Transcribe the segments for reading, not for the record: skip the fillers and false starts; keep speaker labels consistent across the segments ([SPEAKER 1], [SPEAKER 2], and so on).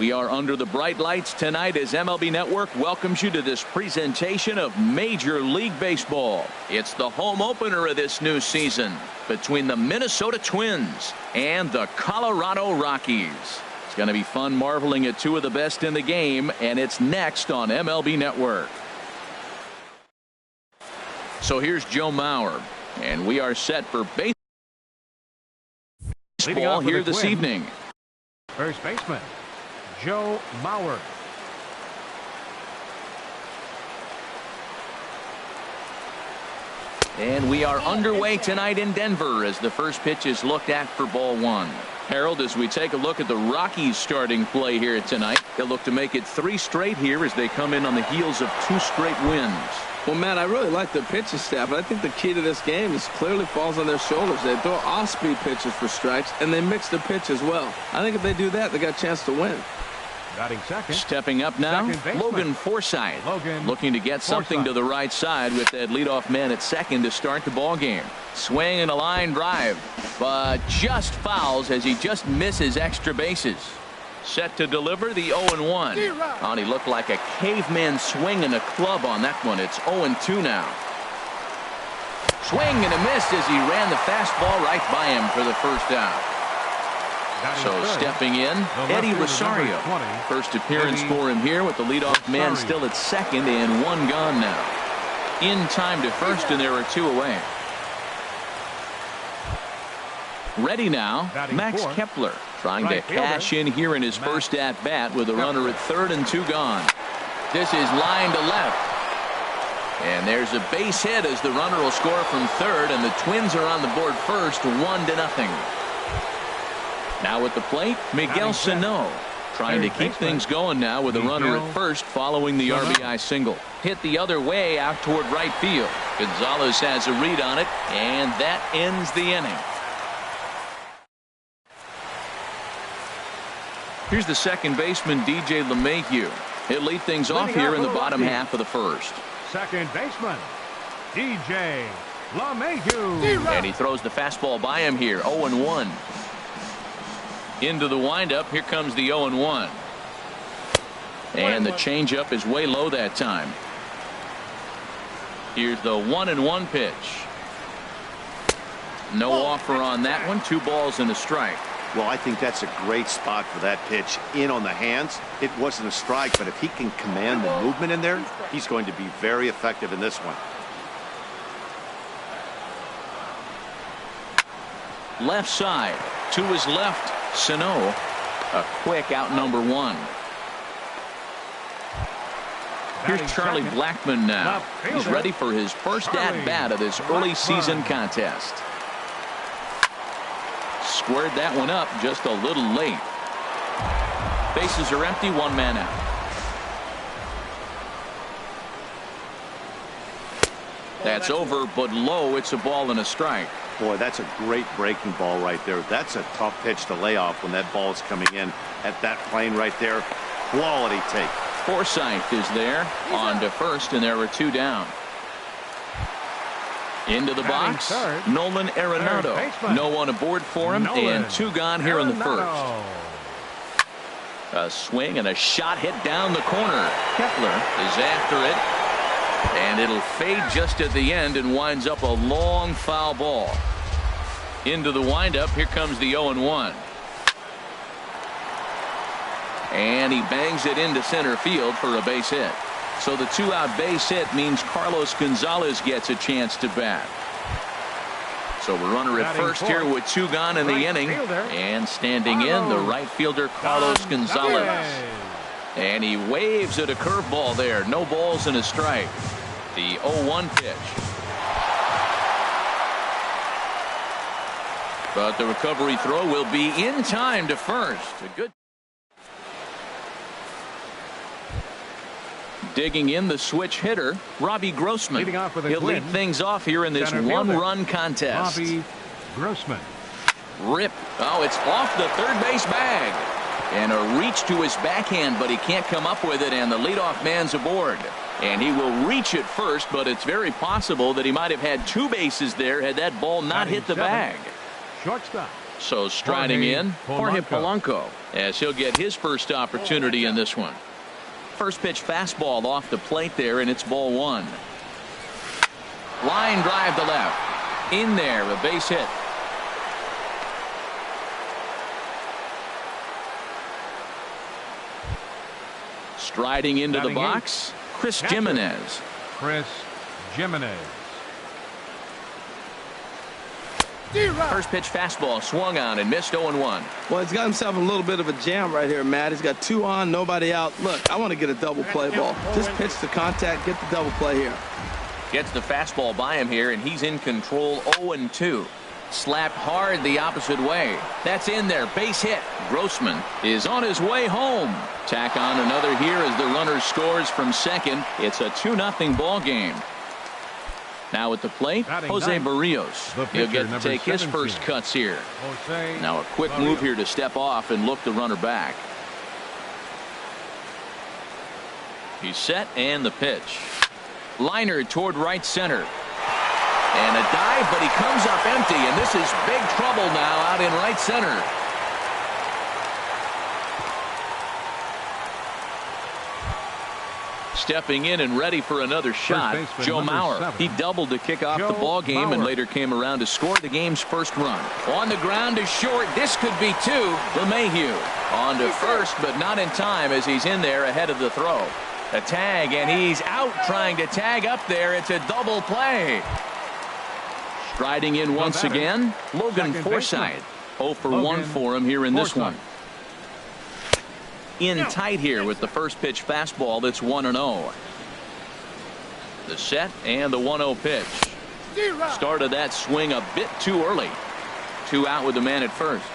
[SPEAKER 1] We are under the bright lights tonight as MLB Network welcomes you to this presentation of Major League Baseball. It's the home opener of this new season between the Minnesota Twins and the Colorado Rockies. It's going to be fun marveling at two of the best in the game, and it's next on MLB Network. So here's Joe Mauer, and we are set for baseball here this evening.
[SPEAKER 2] First baseman, Joe Mauer.
[SPEAKER 1] And we are underway tonight in Denver as the first pitch is looked at for ball one. Harold, as we take a look at the Rockies starting play here tonight, they'll look to make it 3 straight here as they come in on the heels of 2 straight wins.
[SPEAKER 3] Well, Matt, I really like the pitching staff, but I think the key to this game is clearly falls on their shoulders. They throw off-speed pitches for strikes, and they mix the pitch as well. I think if they do that, they got a chance to win.
[SPEAKER 2] Batting second.
[SPEAKER 1] Stepping up now, Logan Forsythe. Looking to get something to the right side with that leadoff man at second to start the ball game. Swing and a line drive, but just fouls as he just misses extra bases. Set to deliver the 0-1. And he looked like a caveman swinging a club on that one. It's 0-2 now. Swing and a miss as he ran the fastball right by him for the first out. So stepping in, Eddie Rosario. First appearance for him here with the leadoff man still at second and 1 gone now. In time to first, and there are 2 away. Ready now, Max Kepler trying to cash in here in his first at bat with a runner at third and 2 gone. This is line to left. And there's a base hit as the runner will score from third, and the Twins are on the board first, 1-0. Now at the plate, Miguel Sano trying to keep things going now with a runner at first following the RBI single. Hit the other way out toward right field. Gonzalez has a read on it, and that ends the inning. Here's the second baseman, DJ LeMahieu. He'll lead things off here in the bottom half of the first.
[SPEAKER 2] Second baseman, DJ LeMahieu.
[SPEAKER 1] And he throws the fastball by him here, 0-1. Into the windup, here comes the 0-1. And the changeup is way low that time. Here's the 1-1 pitch. No offer on that one, 2 balls and a strike.
[SPEAKER 4] Well, I think that's a great spot for that pitch. In on the hands. It wasn't a strike, but if he can command the movement in there, he's going to be very effective in this one.
[SPEAKER 1] Left side, to his left, Sano. A quick out number 1. Here's Charlie Blackmon now. He's ready for his first at-bat of this early season contest. Squared that one up just a little late. Bases are empty, 1 man out. That's over, but low. It's a ball and a strike.
[SPEAKER 4] Boy, that's a great breaking ball right there. That's a tough pitch to lay off when that ball is coming in at that plane right there. Quality take.
[SPEAKER 1] Forsythe is there on to first, and there are 2 down. Into the box, Nolan Arenado. No one aboard for him, and 2 gone here in the first. A swing and a shot hit down the corner. Kepler is after it, and it'll fade just at the end and winds up a long foul ball. Into the windup, here comes the 0-1. And he bangs it into center field for a base hit. So the 2-out base hit means Carlos Gonzalez gets a chance to bat. So we're runner at first here with 2 gone in the inning. And standing in, the right fielder Carlos Gonzalez. And he waves at a curveball there. No balls and a strike. The 0-1 pitch. But the recovery throw will be in time to first. A good. Digging in the switch hitter, Robbie Grossman. He'll lead things off here in this 1-run contest.
[SPEAKER 2] Robbie Grossman.
[SPEAKER 1] Rip. Oh, it's off the third base bag. And a reach to his backhand, but he can't come up with it, and the leadoff man's aboard. And he will reach it first, but it's very possible that he might have had 2 bases there had that ball not hit the bag.
[SPEAKER 2] Shortstop,
[SPEAKER 1] So striding in, Jorge Polanco, as he'll get his first opportunity in this one. First pitch fastball off the plate there, and it's ball one. Line drive to left. In there, a base hit. Striding into the box, Chris Jimenez.
[SPEAKER 2] Chris Jimenez.
[SPEAKER 1] First pitch fastball swung on and missed 0-1.
[SPEAKER 3] Well, he's got himself a little bit of a jam right here, Matt. He's got 2 on, nobody out. Look, I want to get a double play ball. Just pitch to contact, get the double play here.
[SPEAKER 1] Gets the fastball by him here, and he's in control. 0-2. Slapped hard the opposite way. That's in there. Base hit. Grossman is on his way home. Tack on another here as the runner scores from second. It's a 2-0 ball game. Now at the plate, Jose Barrios. He'll get to take his first cuts here. Now a quick move here to step off and look the runner back. He's set, and the pitch. Liner toward right center. And a dive, but he comes up empty, and this is big trouble now out in right center. Stepping in and ready for another shot, Joe Mauer. He doubled to kick off the ball game and later came around to score the game's first run. On the ground is short. This could be 2. LeMahieu on to first, but not in time as he's in there ahead of the throw. A tag, and he's out trying to tag up there. It's a double play. Striding in once again, Logan Forsythe. 0 for 1 for him here in this one. In tight here with the first pitch fastball that's 1-0. The set and the 1-0 pitch. Started that swing a bit too early. 2 out with the man at first.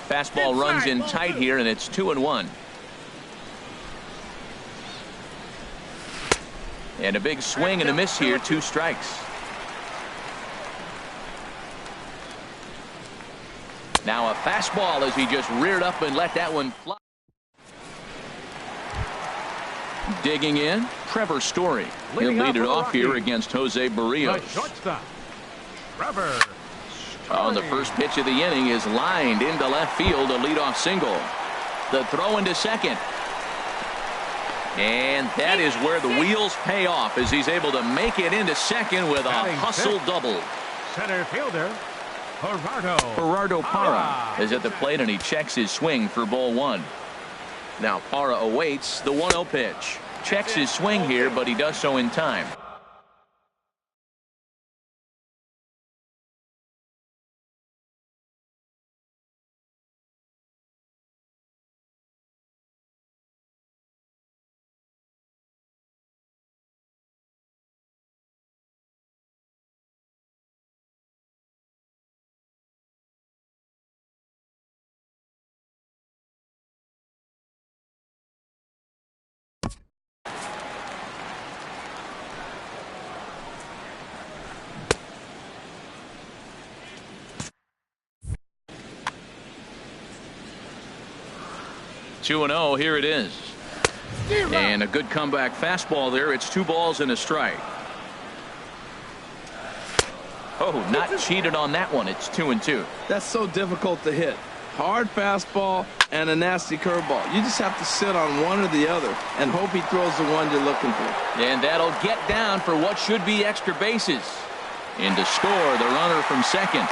[SPEAKER 1] Fastball runs in tight here, and it's 2-1. And a big swing and a miss here. 2 strikes. Now a fastball as he just reared up and let that one fly. Digging in, Trevor Story. He'll lead it off here against Jose Barrios. On the first pitch of the inning is lined into left field, a leadoff single. The throw into second. And that is where the wheels pay off as he's able to make it into second with a hustle double.
[SPEAKER 2] Center fielder
[SPEAKER 1] Gerardo Parra is at the plate, and he checks his swing for ball 1. Now Parra awaits the 1-0 pitch. Checks his swing here, but he does so in time. (2-0) here it is. And a good comeback fastball there. It's 2 balls and a strike. Oh, not cheated on that one. It's 2-2.
[SPEAKER 3] That's so difficult to hit. Hard fastball and a nasty curveball. You just have to sit on one or the other and hope he throws the one you're looking for.
[SPEAKER 1] And that'll get down for what should be extra bases. In to score, the runner from second.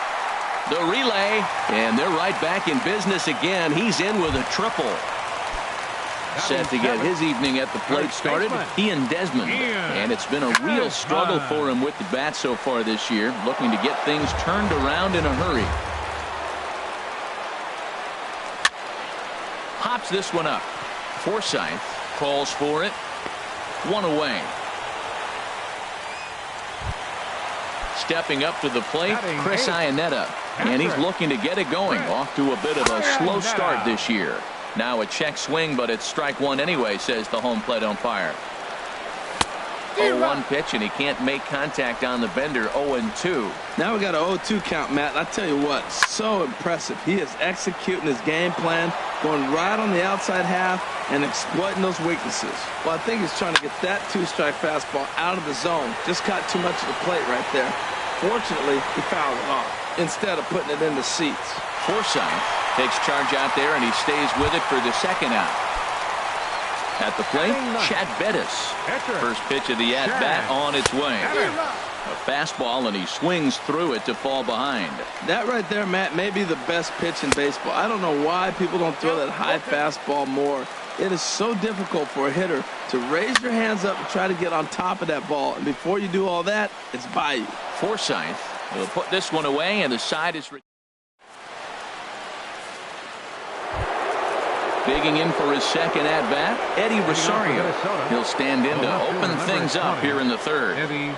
[SPEAKER 1] The relay, and they're right back in business again. He's in with a triple. Set to get his evening at the plate started, Ian Desmond. And it's been a real struggle for him with the bat so far this year, looking to get things turned around in a hurry. Pops this one up. Forsythe calls for it. 1 away. Stepping up to the plate, Chris Iannetta. And he's looking to get it going. Off to a bit of a slow start this year. Now a check swing, but it's strike 1 anyway, says the home plate umpire. 0-1 pitch, and he can't make contact on the bender. 0-2.
[SPEAKER 3] Now we got an 0-2 count, Matt. I tell you what, so impressive. He is executing his game plan, going right on the outside half and exploiting those weaknesses. Well, I think he's trying to get that 2-strike fastball out of the zone. Just caught too much of the plate right there. Fortunately, he fouled it off instead of putting it in the seats.
[SPEAKER 1] Forsythe takes charge out there, and he stays with it for the second out. At the plate, Chad Bettis. First pitch of the at-bat on its way. A fastball, and he swings through it to fall behind.
[SPEAKER 3] That right there, Matt, may be the best pitch in baseball. I don't know why people don't throw that high fastball more. It is so difficult for a hitter to raise your hands up and try to get on top of that ball. And before you do all that, it's by you.
[SPEAKER 1] Forsythe will put this one away, and the side is... Digging in for his second at-bat, Eddie Rosario. He'll stand in to open things up here in the third.
[SPEAKER 2] Eddie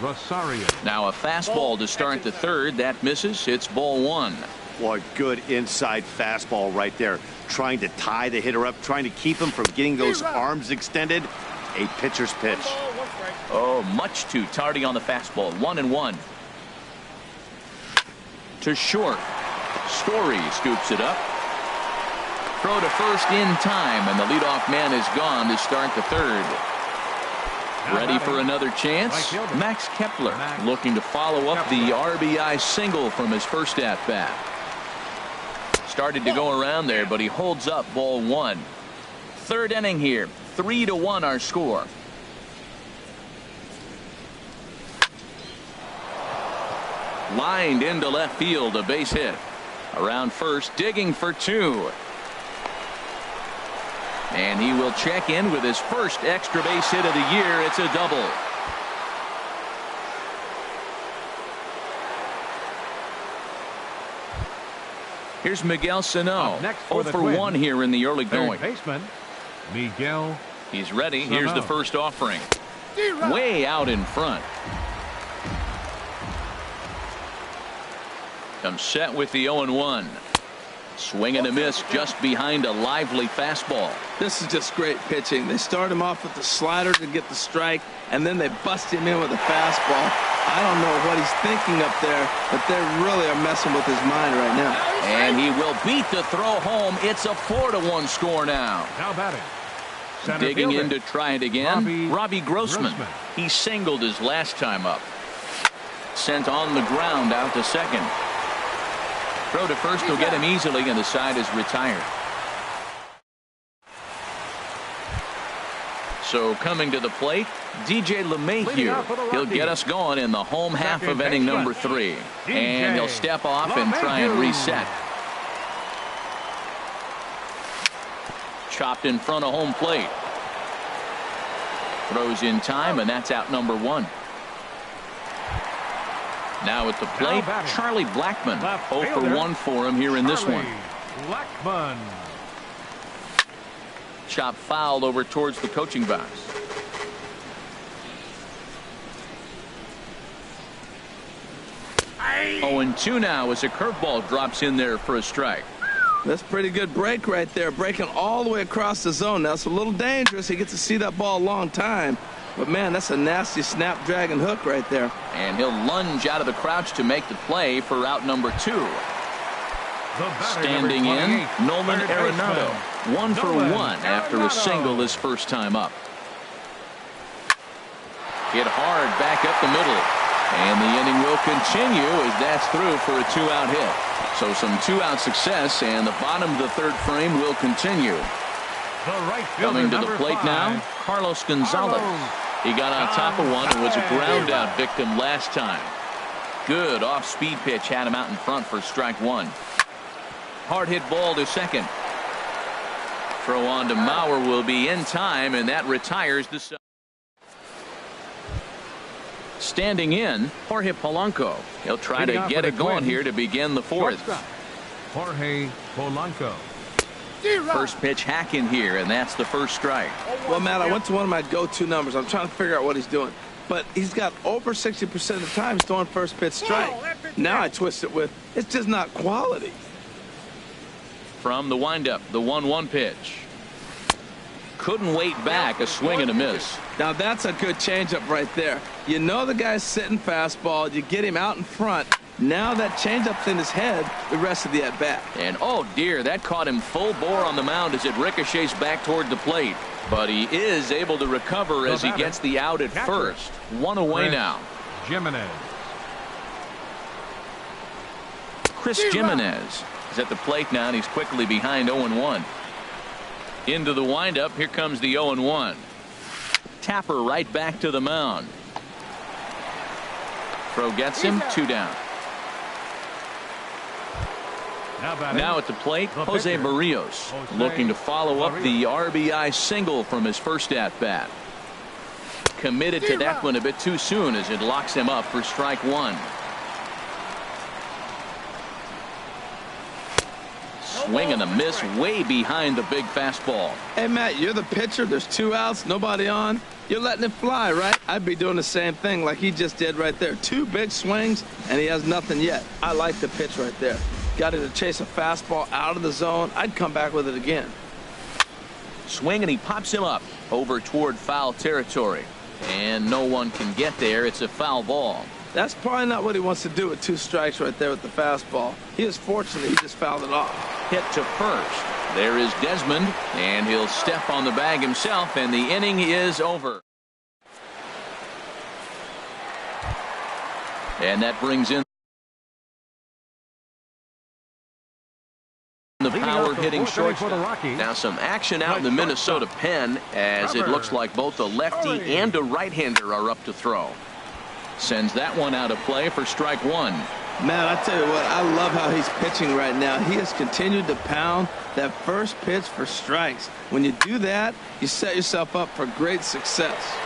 [SPEAKER 2] Rosario.
[SPEAKER 1] Now a fastball to start the third. That misses. It's ball one.
[SPEAKER 4] Boy, good inside fastball right there. Trying to tie the hitter up, trying to keep him from getting those arms extended. A pitcher's pitch.
[SPEAKER 1] Oh, much too tardy on the fastball. 1-1. To short. Story scoops it up. Throw to first in time, and the leadoff man is gone to start the third. Ready for another chance? Max Kepler looking to follow up the RBI single from his first at-bat. Started to go around there, but he holds up ball one. Third inning here. 3-1 our score. Lined into left field, a base hit. Around first, digging for two. And he will check in with his first extra base hit of the year. It's a double. Here's Miguel Sano. 0 for 1 here in the early going.
[SPEAKER 2] Baseman Miguel.
[SPEAKER 1] He's ready.
[SPEAKER 2] Sano.
[SPEAKER 1] Here's the first offering. Way out in front. Comes set with the 0-1. Swing and a miss just behind a lively fastball.
[SPEAKER 3] This is just great pitching. They start him off with the slider to get the strike, and then they bust him in with a fastball. I don't know what he's thinking up there, but they really are messing with his mind right now.
[SPEAKER 1] And he will beat the throw home. It's a 4-1 score now.
[SPEAKER 2] Now batting.
[SPEAKER 1] Digging in to try it again. Robbie Grossman. He singled his last time up. Sent on the ground out to second. Throw to first will get him easily, and the side is retired. So coming to the plate, DJ LeMahieu. He'll get us going in the home half of inning number 3. And he'll step off and try and reset. Chopped in front of home plate. Throws in time, and that's out number 1. Now at the plate, Charlie Blackmon. 0 for 1 for him here in this one.
[SPEAKER 2] Blackmon.
[SPEAKER 1] Chop fouled over towards the coaching box. 0-2 now as a curveball drops in there for a strike.
[SPEAKER 3] That's a pretty good break right there, breaking all the way across the zone. Now it's a little dangerous. He gets to see that ball a long time. But, man, that's a nasty snapdragon hook right there.
[SPEAKER 1] And he'll lunge out of the crouch to make the play for out number 2. Standing in, Nolan Arenado. 1 for 1 after a single his first time up. Hit hard back up the middle. And the inning will continue as that's through for a 2-out hit. So some 2-out success, and the bottom of the third frame will continue. Coming to the plate now, Carlos Gonzalez. He got on top of one and was a ground out victim last time. Good off-speed pitch had him out in front for strike 1. Hard hit ball to second. Throw on to Mauer will be in time, and that retires the side. Standing in, Jorge Polanco. He'll try to get it going here to begin the 4th.
[SPEAKER 2] Jorge Polanco.
[SPEAKER 1] First pitch hack in here, and that's the first strike.
[SPEAKER 3] Well, Matt, I went to one of my go-to numbers. I'm trying to figure out what he's doing. But he's got over 60% of the time he's throwing first pitch strike. Now I twist it with, it's just not quality.
[SPEAKER 1] From the windup, the 1-1 pitch. Couldn't wait back, a swing and a miss.
[SPEAKER 3] Now that's a good changeup right there. You know the guy's sitting fastball. You get him out in front. Now that changeup's in his head the rest of the at-bat.
[SPEAKER 1] And oh dear, that caught him full bore on the mound as it ricochets back toward the plate. But he is able to recover as he gets the out at first. 1 away now.
[SPEAKER 2] Jimenez.
[SPEAKER 1] Chris Jimenez is at the plate now, and he's quickly behind 0-1. Into the windup. Here comes the 0-1. Tapper right back to the mound. Throw gets him. 2 down. Now at the plate, Jose Barrios looking to follow up the RBI single from his first at-bat. Committed to that one a bit too soon as it locks him up for strike 1. Swing and a miss way behind the big fastball.
[SPEAKER 3] Hey, Matt, you're the pitcher. There's 2 outs, nobody on. You're letting it fly, right? I'd be doing the same thing like he just did right there. 2 big swings, and he has nothing yet. I like the pitch right there. Got him to chase a fastball out of the zone. I'd come back with it again.
[SPEAKER 1] Swing, and he pops him up over toward foul territory. And no one can get there. It's a foul ball.
[SPEAKER 3] That's probably not what he wants to do with 2 strikes right there with the fastball. He is fortunate he just fouled it off.
[SPEAKER 1] Hit to first. There is Desmond, and he'll step on the bag himself, and the inning is over. And that brings in the power hitting shortstop. Now some action out in the Minnesota pen as it looks like both a lefty and a right-hander are up to throw. Sends that one out of play for strike 1.
[SPEAKER 3] Man, I tell you what, I love how he's pitching right now. He has continued to pound that first pitch for strikes. When you do that, you set yourself up for great success.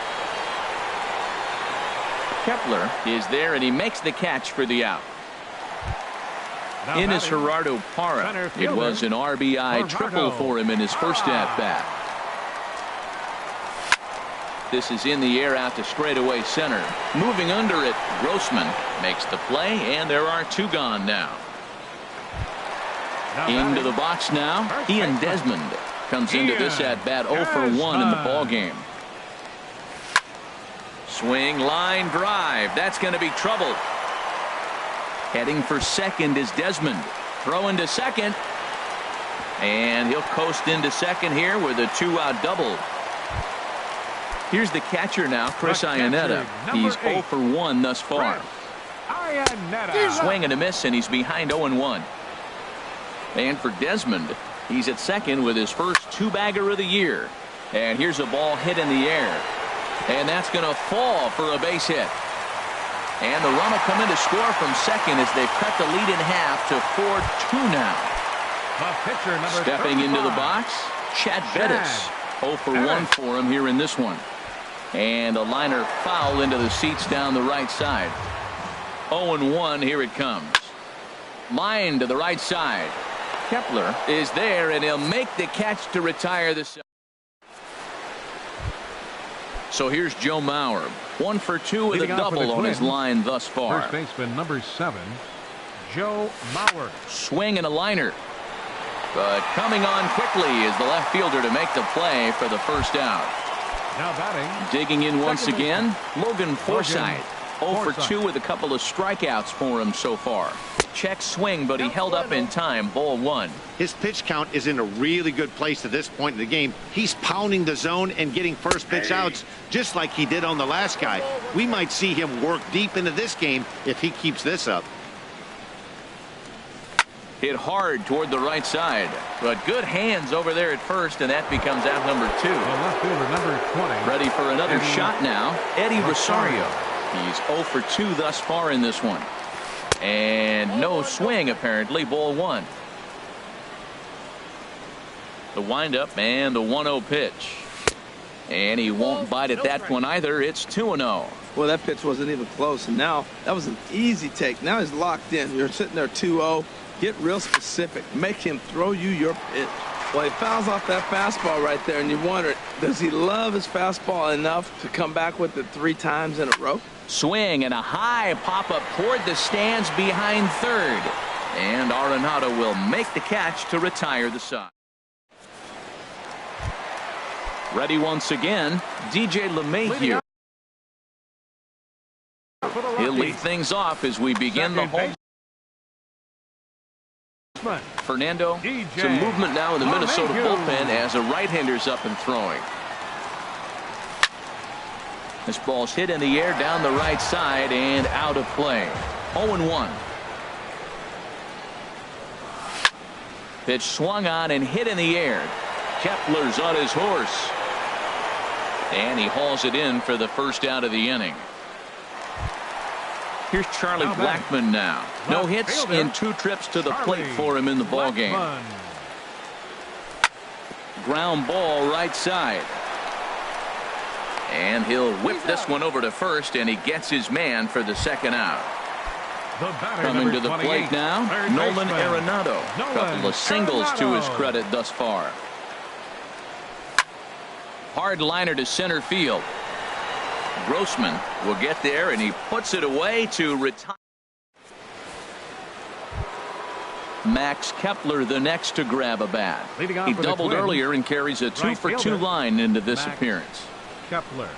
[SPEAKER 1] Kepler is there, and he makes the catch for the out. In is Gerardo Parra. It was an RBI triple for him in his first at-bat. This is in the air out to straightaway center. Moving under it, Grossman makes the play, and there are 2 gone now. Into the box now, Ian Desmond comes into this at-bat 0 for 1 in the ballgame. Swing, line drive. That's going to be trouble. Heading for second is Desmond. Throw into second. And he'll coast into second here with a 2-out double. Here's the catcher now, Chris Iannetta. He's 0 for 1 thus far. Swing and a miss, and he's behind 0-1. And for Desmond, he's at second with his first 2-bagger of the year. And here's a ball hit in the air. And that's going to fall for a base hit. And the run will come in to score from second as they've cut the lead in half to 4-2 now. Stepping into the box, Chad Bettis. 0 for 1 for him here in this one. And a liner foul into the seats down the right side. 0-1, here it comes. Line to the right side. Kepler is there, and he'll make the catch to retire the side. So here's Joe Mauer. 1 for 2 with a double on his line thus far.
[SPEAKER 2] First baseman number 7, Joe Mauer.
[SPEAKER 1] Swing and a liner. But coming on quickly is the left fielder to make the play for the first out.
[SPEAKER 2] Now batting.
[SPEAKER 1] Digging in once again, Logan Forsythe. 0 for 2 with a couple of strikeouts for him so far. Check swing, but he held up in time. Ball 1.
[SPEAKER 4] His pitch count is in a really good place at this point in the game. He's pounding the zone and getting first pitch outs just like he did on the last guy. We might see him work deep into this game if he keeps this up.
[SPEAKER 1] Hit hard toward the right side, but good hands over there at first, and that becomes out number 2.
[SPEAKER 2] The left fielder number 20.
[SPEAKER 1] Ready for another shot now, Eddie Rosario. He's 0 for 2 thus far in this one. And no swing, apparently. Ball 1. The windup and the 1-0 pitch. And he won't bite at that one either. It's 2-0.
[SPEAKER 3] Well, that pitch wasn't even close, and now that was an easy take. Now he's locked in. You're sitting there 2-0. Get real specific. Make him throw you your pitch. Well, he fouls off that fastball right there, and you wonder, does he love his fastball enough to come back with it 3 times in a row?
[SPEAKER 1] Swing and a high pop-up toward the stands behind third. And Arenado will make the catch to retire the side. Ready once again, DJ LeMahieu. He'll lead things off as we begin the home. Fernando, some movement now in the Minnesota bullpen as a right-hander's up and throwing. This ball's hit in the air down the right side and out of play. 0-1. Pitch swung on and hit in the air. Kepler's on his horse. And he hauls it in for the first out of the inning. Here's Charlie Blackmon now. No hits in 2 trips to the plate for him in the ballgame. Ground ball right side. And he'll whip this one over to first, and he gets his man for the second out. Coming to the plate now, Nolan Arenado. Couple of singles to his credit thus far. Hard liner to center field. Grossman will get there, and he puts it away to retire. Max Kepler the next to grab a bat. He doubled earlier and carries a 2-for-2 line into this appearance.
[SPEAKER 2] Kepler.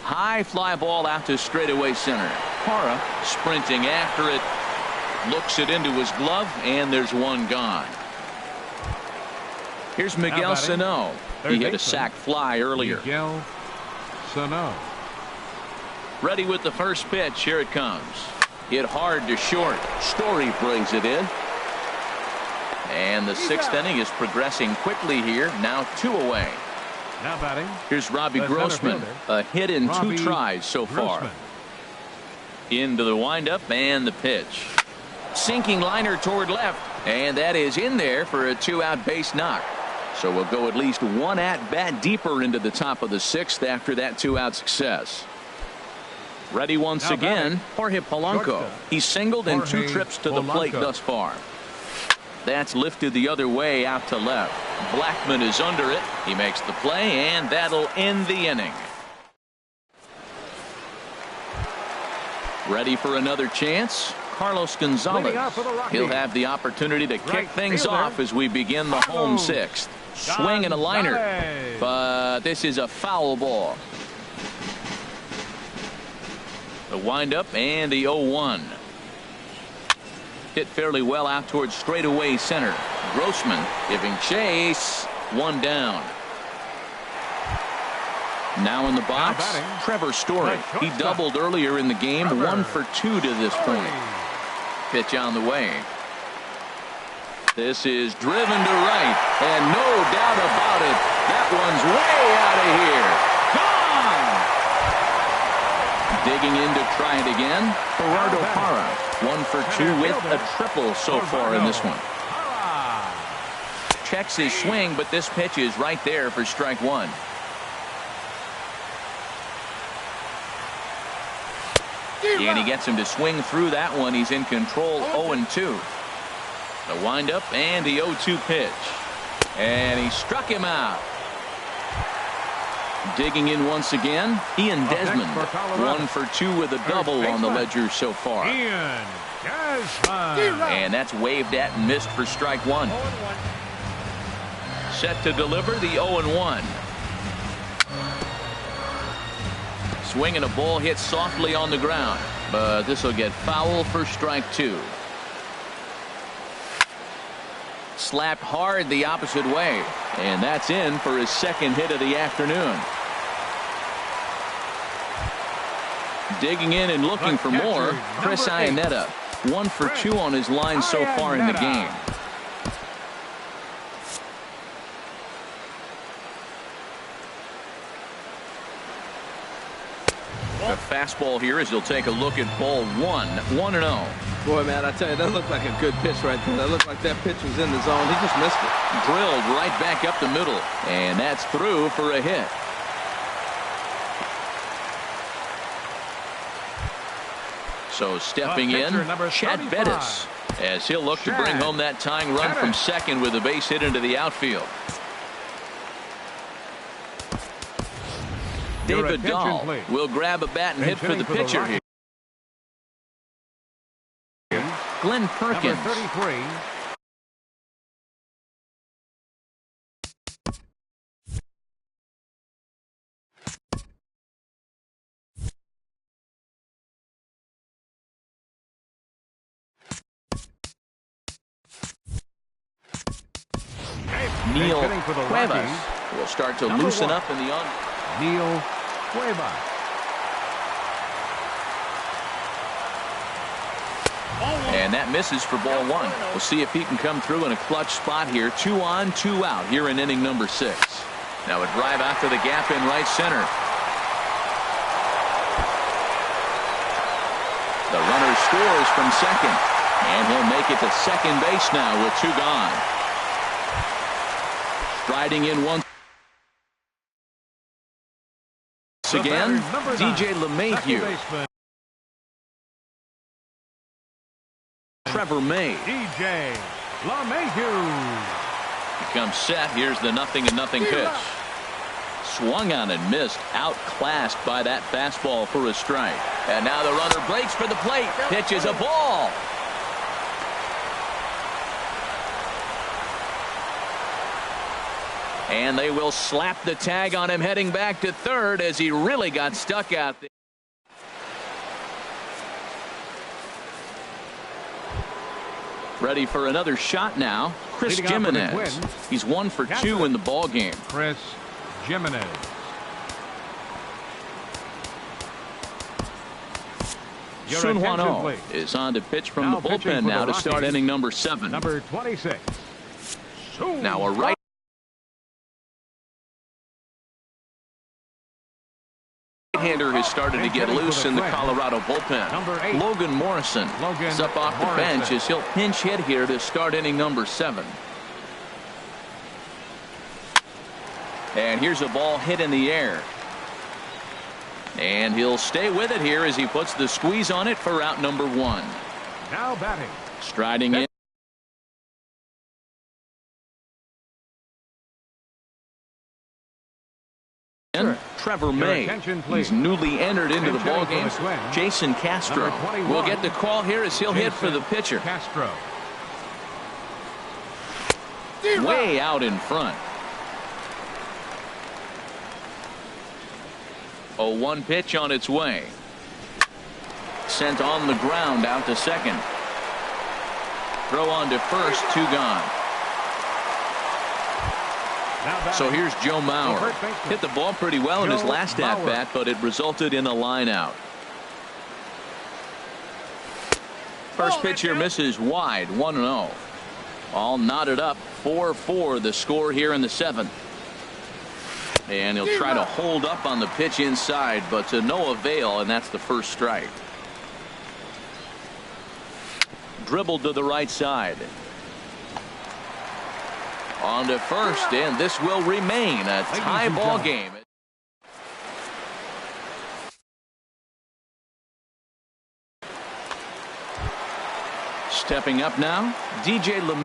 [SPEAKER 1] High fly ball out to straightaway center. Parra sprinting after it. Looks it into his glove, and there's one gone. Here's Miguel Sano. He hit a sac fly earlier.
[SPEAKER 2] Miguel Sano.
[SPEAKER 1] Ready with the first pitch. Here it comes. Hit hard to short. Story brings it in. And the 6th inning is progressing quickly here. Now 2 away.
[SPEAKER 2] Now batting.
[SPEAKER 1] Here's Robbie Grossman. A hit in 2 tries so far. Into the windup and the pitch. Sinking liner toward left. And that is in there for a 2-out base knock. So we'll go at least 1 at-bat deeper into the top of the 6th after that 2-out success. Ready once again, Jorge Polanco. He's singled in 2 trips to the plate thus far. That's lifted the other way out to left. Blackmon is under it. He makes the play, and that'll end the inning. Ready for another chance? Carlos Gonzalez. He'll have the opportunity to kick things off as we begin the home 6th. Swing and a liner, but this is a foul ball. The windup and the 0-1. Hit fairly well out towards straightaway center. Grossman giving chase. 1 down. Now in the box, Trevor Story. He doubled earlier in the game. 1 for 2 to this point. Pitch on the way. This is driven to right, and no doubt about it, that one's way out of here. Gone! Digging in to try it again, Gerardo Parra. 1 for 2 with a triple so far in this one. Checks his swing, but this pitch is right there for strike 1. And he gets him to swing through that one. He's in control. 0-2. The windup and the 0-2 pitch. And he struck him out. Digging in once again, Ian Desmond. 1 for 2 with a double on the ledger so far. And that's waved at and missed for strike 1. Set to deliver the 0-1. Swing and a ball hit softly on the ground, but this will get foul for strike 2. Slapped hard the opposite way, and that's in for his 2nd hit of the afternoon. Digging in and looking for more, Chris Iannetta. 1 for 2 on his line so far in the game. A fastball here as he'll take a look at ball 1. 1-0.
[SPEAKER 3] Boy, man, I tell you, that looked like a good pitch right there. That looked like that pitch was in the zone. He just missed it.
[SPEAKER 1] Drilled right back up the middle, and that's through for a hit. So stepping in, Chad Bettis, as he'll look to bring home that tying run from second with a base hit into the outfield. David Dahl will grab a bat and hit for the pitcher here. Glenn Perkins.
[SPEAKER 2] Number 33.
[SPEAKER 1] Neil Cuevas will start to loosen up in the on.
[SPEAKER 2] Neil Cuevas.
[SPEAKER 1] And And that misses for ball one. We'll see if he can come through in a clutch spot here. 2 on, 2 out here in inning number 6. Now a drive out to the gap in right center. The runner scores from second. And he'll make it to second base now with 2 gone. Striding in once again, DJ LeMahieu. Trevor May.
[SPEAKER 2] DJ LeMahieu.
[SPEAKER 1] Becomes set. Here's the 0-0 pitch. Swung on and missed. Outclassed by that fastball for a strike. And now the runner breaks for the plate. Pitches a ball. And they will slap the tag on him heading back to third as he really got stuck out there. Ready for another shot now. Chris Jimenez. He's 1 for 2 in the ball game.
[SPEAKER 2] Chris Jimenez.
[SPEAKER 1] Sun Hwan-Oh is on to pitch from the bullpen now to start inning number 7.
[SPEAKER 2] Number 26.
[SPEAKER 1] Now a right. Right-hander has started to get loose in the Colorado bullpen. Logan Morrison is up off the bench as he'll pinch hit here to start inning number 7. And here's a ball hit in the air. And he'll stay with it here as he puts the squeeze on it for out number 1.
[SPEAKER 2] Now batting.
[SPEAKER 1] Striding in. Trevor May. He's newly entered into the ballgame. Jason Castro will get the call here as he'll hit for the pitcher.
[SPEAKER 2] Castro.
[SPEAKER 1] Way out in front. 0-1 pitch on its way. Sent on the ground out to second. Throw on to first, 2 gone. So here's Joe Mauer. Hit the ball pretty well in his last at-bat, but it resulted in a line out. First pitch here misses wide, 1-0. All knotted up, 4-4 the score here in the 7th. And he'll try to hold up on the pitch inside, but to no avail, and that's the first strike. Dribbled to the right side. On to first, and this will remain a tie ball game. Stepping up now, DJ LeMahieu.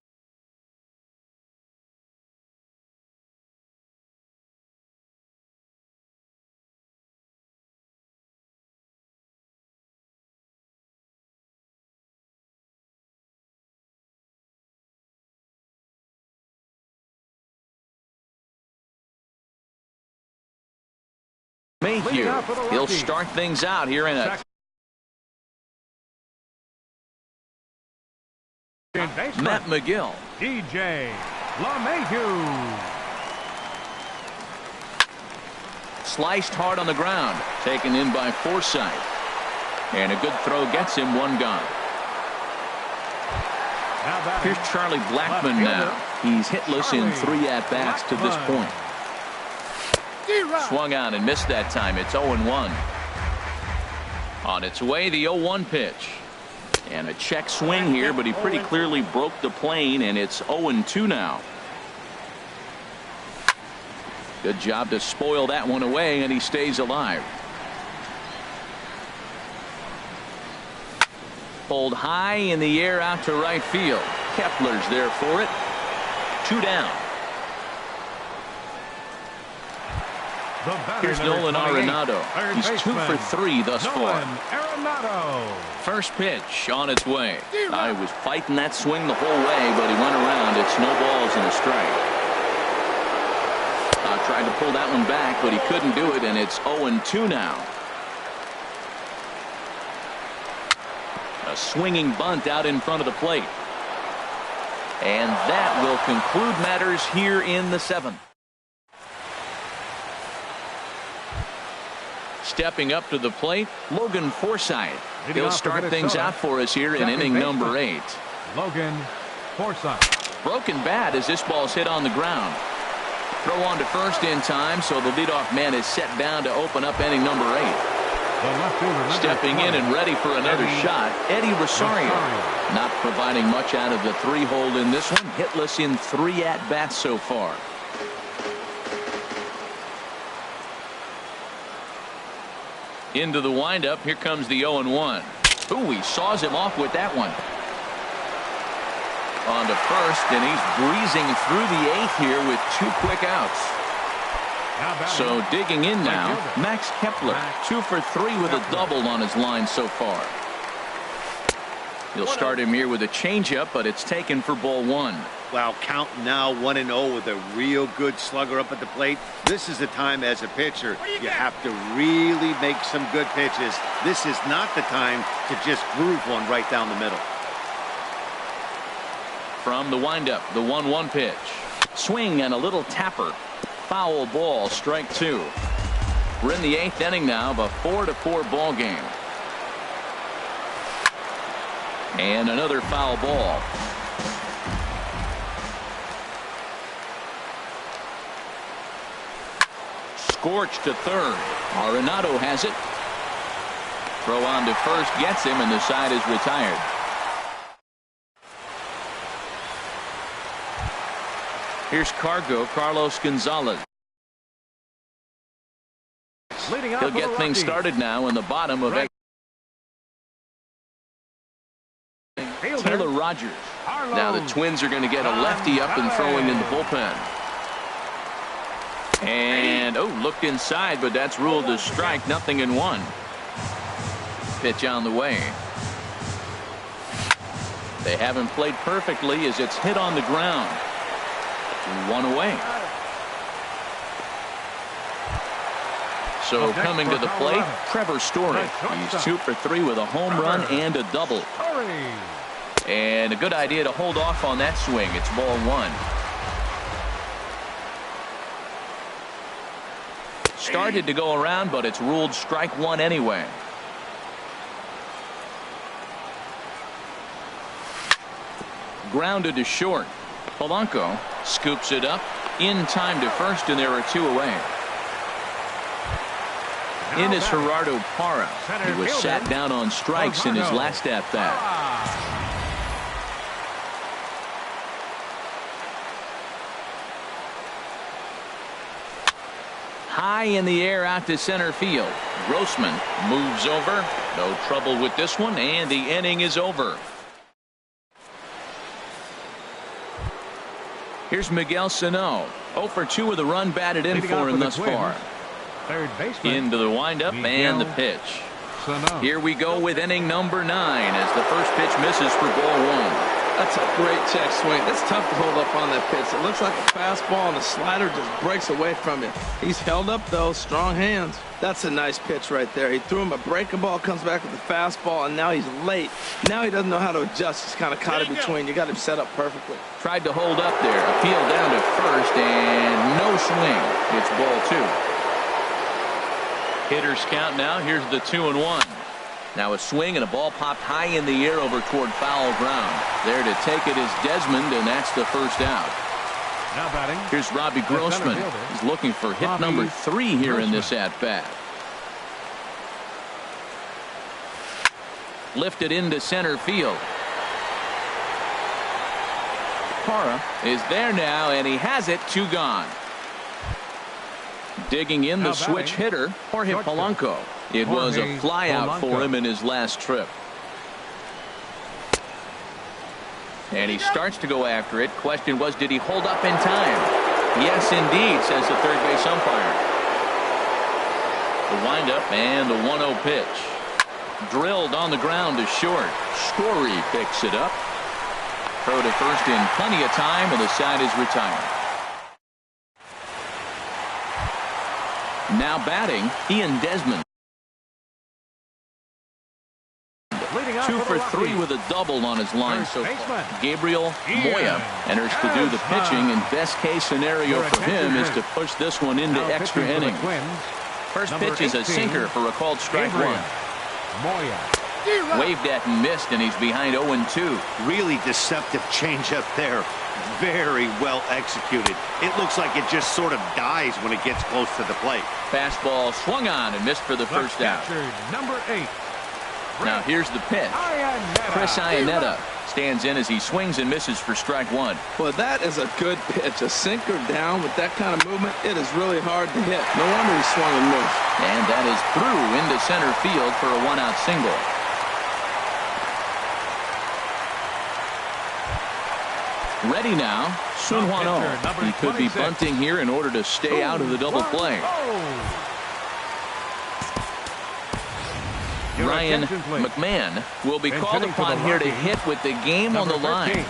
[SPEAKER 1] He'll start things out here in a Matt McGill.
[SPEAKER 2] DJ LeMahieu.
[SPEAKER 1] Sliced hard on the ground, taken in by Forsythe, and a good throw gets him 1 gone. Here's Charlie Blackmon now. He's hitless in 3 at-bats to this point. Swung on and missed that time. It's 0-1. On its way, the 0-1 pitch. And a check swing here, but he pretty clearly broke the plane, and it's 0-2 now. Good job to spoil that one away, and he stays alive. Pulled high in the air out to right field. Kepler's there for it. 2 down. Here's Nolan Arenado. He's 2 for 3 thus far. First pitch on its way. I was fighting that swing the whole way, but he went around. It's no balls and a strike. Tried to pull that one back, but he couldn't do it, and it's 0-2 now. A swinging bunt out in front of the plate. And that will conclude matters here in the 7th. Stepping up to the plate, Logan Forsythe.
[SPEAKER 2] Leading
[SPEAKER 1] He'll
[SPEAKER 2] off for
[SPEAKER 1] start things
[SPEAKER 2] Minnesota,
[SPEAKER 1] out for us here in
[SPEAKER 2] second
[SPEAKER 1] inning
[SPEAKER 2] baseman,
[SPEAKER 1] number 8.
[SPEAKER 2] Logan Forsythe.
[SPEAKER 1] Broken bat as this ball's hit on the ground. Throw on to first in time, so the leadoff man is set down to open up inning number 8.
[SPEAKER 2] The left fielder, number
[SPEAKER 1] Stepping
[SPEAKER 2] 20,
[SPEAKER 1] in and ready for another shot, Eddie Rosario.
[SPEAKER 2] Rosario.
[SPEAKER 1] Not providing much out of the 3-hole in this one. Hitless in 3 at-bats so far. Into the windup. Here comes the 0-1. Ooh, he saws him off with that one. On to first, and he's breezing through the 8th here with 2 quick outs. So digging in now, Max Kepler, 2 for 3 with a double on his line so far. He'll start him here with a changeup, but it's taken for ball 1.
[SPEAKER 4] Well, counting now 1-0 with a real good slugger up at the plate. This is the time as a pitcher you have to really make some good pitches. This is not the time to just groove one right down the middle.
[SPEAKER 1] From the windup, the 1-1 pitch. Swing and a little tapper. Foul ball, strike 2. We're in the 8th inning now of a 4-4 ball game. And another foul ball. Scorched to third. Arenado has it. Throw on to first gets him, and the side is retired. Here's Carlos Gonzalez. He'll get things started now in the bottom of Taylor Rogers. Now the Twins are going to get a lefty up and throwing in the bullpen. And looked inside, but that's ruled a strike. 0-1. Pitch on the way. They haven't played perfectly as it's hit on the ground. 1 away. So coming to the plate, Trevor Story. He's 2 for 3 with a home run and a double. And a good idea to hold off on that swing. It's ball 1. Started to go around, but it's ruled strike 1 anyway. Grounded to short. Polanco scoops it up in time to first, and there are 2 away. In is Gerardo Parra. He was sat down on strikes in his last at-bat. High in the air out to center field. Grossman moves over. No trouble with this one, and the inning is over. Here's Miguel Sano. 0 for 2 with a run batted in for him thus far.
[SPEAKER 2] Third baseman.
[SPEAKER 1] Into the windup and the pitch. Here we go with inning number 9 as the first pitch misses for ball 1.
[SPEAKER 3] That's a great check swing. That's tough to hold up on that pitch. It looks like a fastball, and the slider just breaks away from it. He's held up, though. Strong hands. That's a nice pitch right there. He threw him a breaking ball, comes back with a fastball, and now he's late. Now he doesn't know how to adjust. He's kind of caught in between. You got him set up perfectly.
[SPEAKER 1] Tried to hold up there. Appeal down to first, and no swing. It's ball 2. Hitters count now. Here's the 2-1. Now a swing and a ball popped high in the air over toward foul ground. There to take it is Desmond, and that's the first out.
[SPEAKER 2] Now batting.
[SPEAKER 1] Here's Robbie Grossman. He's looking for hit number 3 here in this at-bat. Lifted into center field. Parra is there now, and he has it. 2 gone. Digging in the switch hitter, Jorge Polanco. It was a flyout for him in his last trip. And he starts to go after it. Question was, did he hold up in time? Yes, indeed, says the third base umpire. The windup and the 1-0 pitch. Drilled on the ground to short. Story picks it up. Throw to first in plenty of time, and the side is retired. Now batting, Ian Desmond. 2 for 3 with a double on his line so far. Gabriel Moya enters to do the pitching, and best case scenario for him is to push this one into extra innings. First pitch is a sinker for a called strike one. Waved at and missed, and he's behind 0-2.
[SPEAKER 4] Really deceptive changeup there. Very well executed. It looks like it just sort of dies when it gets close to the plate.
[SPEAKER 1] Fastball swung on and missed for the first out.
[SPEAKER 2] Number 8.
[SPEAKER 1] Now here's the pitch. Chris Iannetta stands in as he swings and misses for strike one.
[SPEAKER 3] Well, that is a good pitch. A sinker down with that kind of movement, it is really hard to hit. No wonder he swung and missed.
[SPEAKER 1] And that is through into center field for a one-out single. Ready now, Sun Hwan-oh. He could be bunting here in order to stay out of the double play. Ryan McMahon will be called upon here to hit with the game on the line.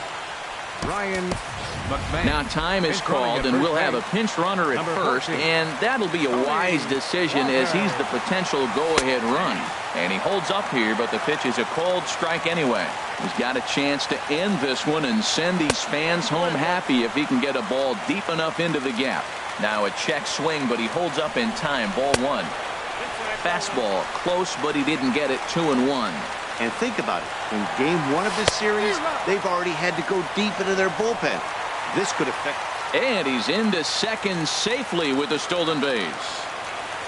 [SPEAKER 1] Now time is called, and we'll have a pinch runner at first, and that'll be a wise decision as he's the potential go-ahead run. And he holds up here, but the pitch is a called strike anyway. He's got a chance to end this one and send these fans home happy if he can get a ball deep enough into the gap. Now a check swing, but he holds up in time. Ball one. Fastball close, but he didn't get it. 2-1.
[SPEAKER 4] And think about it. In game one of this series, they've already had to go deep into their bullpen. This could affect.
[SPEAKER 1] And he's into second safely with a stolen base.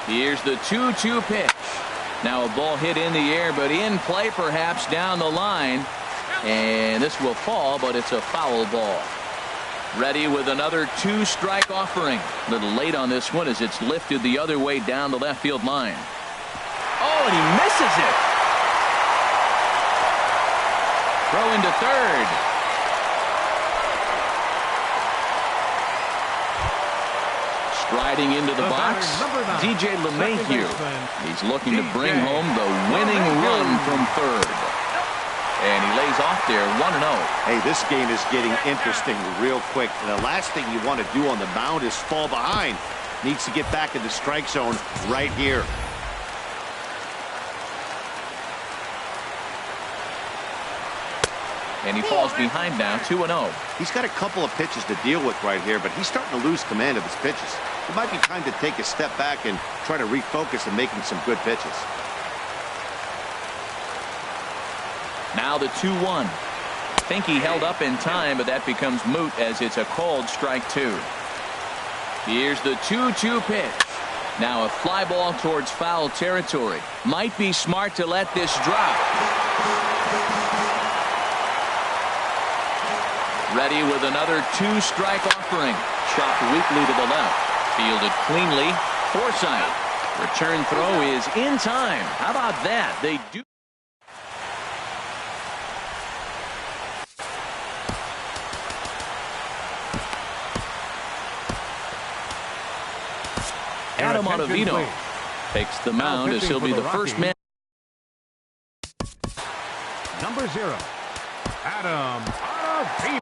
[SPEAKER 1] Here's the 2-2 pitch. Now a ball hit in the air, but in play perhaps down the line. And this will fall, but it's a foul ball. Ready with another two-strike offering. A little late on this one as it's lifted the other way down the left field line. Oh, and he misses it. Throw into third. Striding into the box, DJ LeMahieu. He's looking to bring home the winning run from third. And he lays off there, 1-0.
[SPEAKER 4] Hey, this game is getting interesting real quick. And the last thing you want to do on the mound is fall behind. Needs to get back in the strike zone right here.
[SPEAKER 1] And he falls behind now, 2-0.
[SPEAKER 4] He's got a couple of pitches to deal with right here, but he's starting to lose command of his pitches. It might be time to take a step back and try to refocus and making some good pitches.
[SPEAKER 1] Now the 2-1. Think he held up in time, but that becomes moot as it's a called strike two. Here's the 2-2 pitch. Now a fly ball towards foul territory. Might be smart to let this drop. Ready with another two-strike offering. Chopped weakly to the left. Fielded cleanly. Forsythe. Return throw is in time. How about that? They do. Adam Ottavino takes the mound as he'll be the first man.
[SPEAKER 2] Number 0, Adam Ottavino.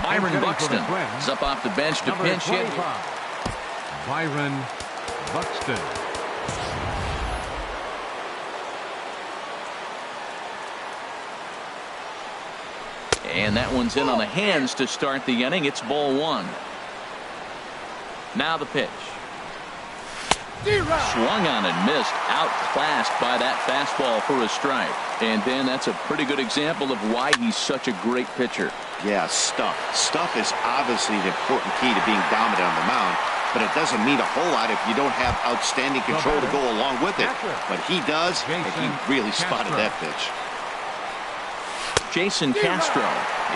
[SPEAKER 1] Byron Buxton is up off the bench to pinch hit.
[SPEAKER 2] Byron Buxton.
[SPEAKER 1] And that one's in on the hands to start the inning. It's ball one. Now the pitch. Swung on and missed. Outclassed by that fastball for a strike. And then that's a pretty good example of why he's such a great pitcher.
[SPEAKER 4] Yeah, stuff. Stuff is obviously the important key to being dominant on the mound, but it doesn't mean a whole lot if you don't have outstanding control to go along with it. But he does, and he really spotted that pitch.
[SPEAKER 1] Jason Castro